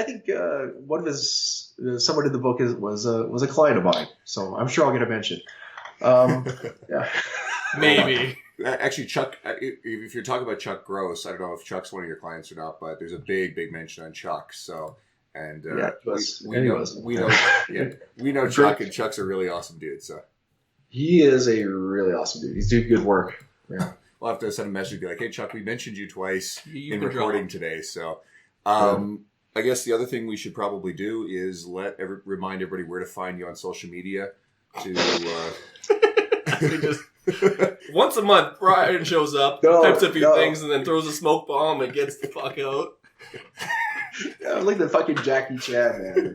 one of his someone in the book was a client of mine, so I'm sure I'll get a mention. Yeah, Maybe. Actually, Chuck, if you're talking about Chuck Gross, I don't know if Chuck's one of your clients or not, but there's a big mention on Chuck. So, and we know Chuck, and Chuck's a really awesome dude. So he is a really awesome dude. He's doing good work. Yeah. We'll have to send a message and be like, "Hey, Chuck, we mentioned you twice in can recording today." So, I guess the other thing we should probably do is remind everybody where to find you on social media. Just once a month, Bryan shows up, types a few things, and then throws a smoke bomb and gets the fuck out. Yeah, I'm like the fucking Jackie Chan, man.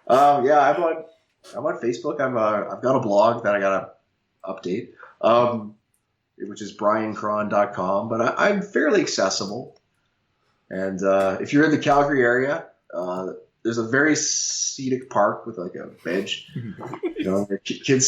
I'm on Facebook. I've got a blog that I gotta update, which is bryankrahn.com. But I'm fairly accessible, and if you're in the Calgary area, there's a very scenic park with like a bench. Kids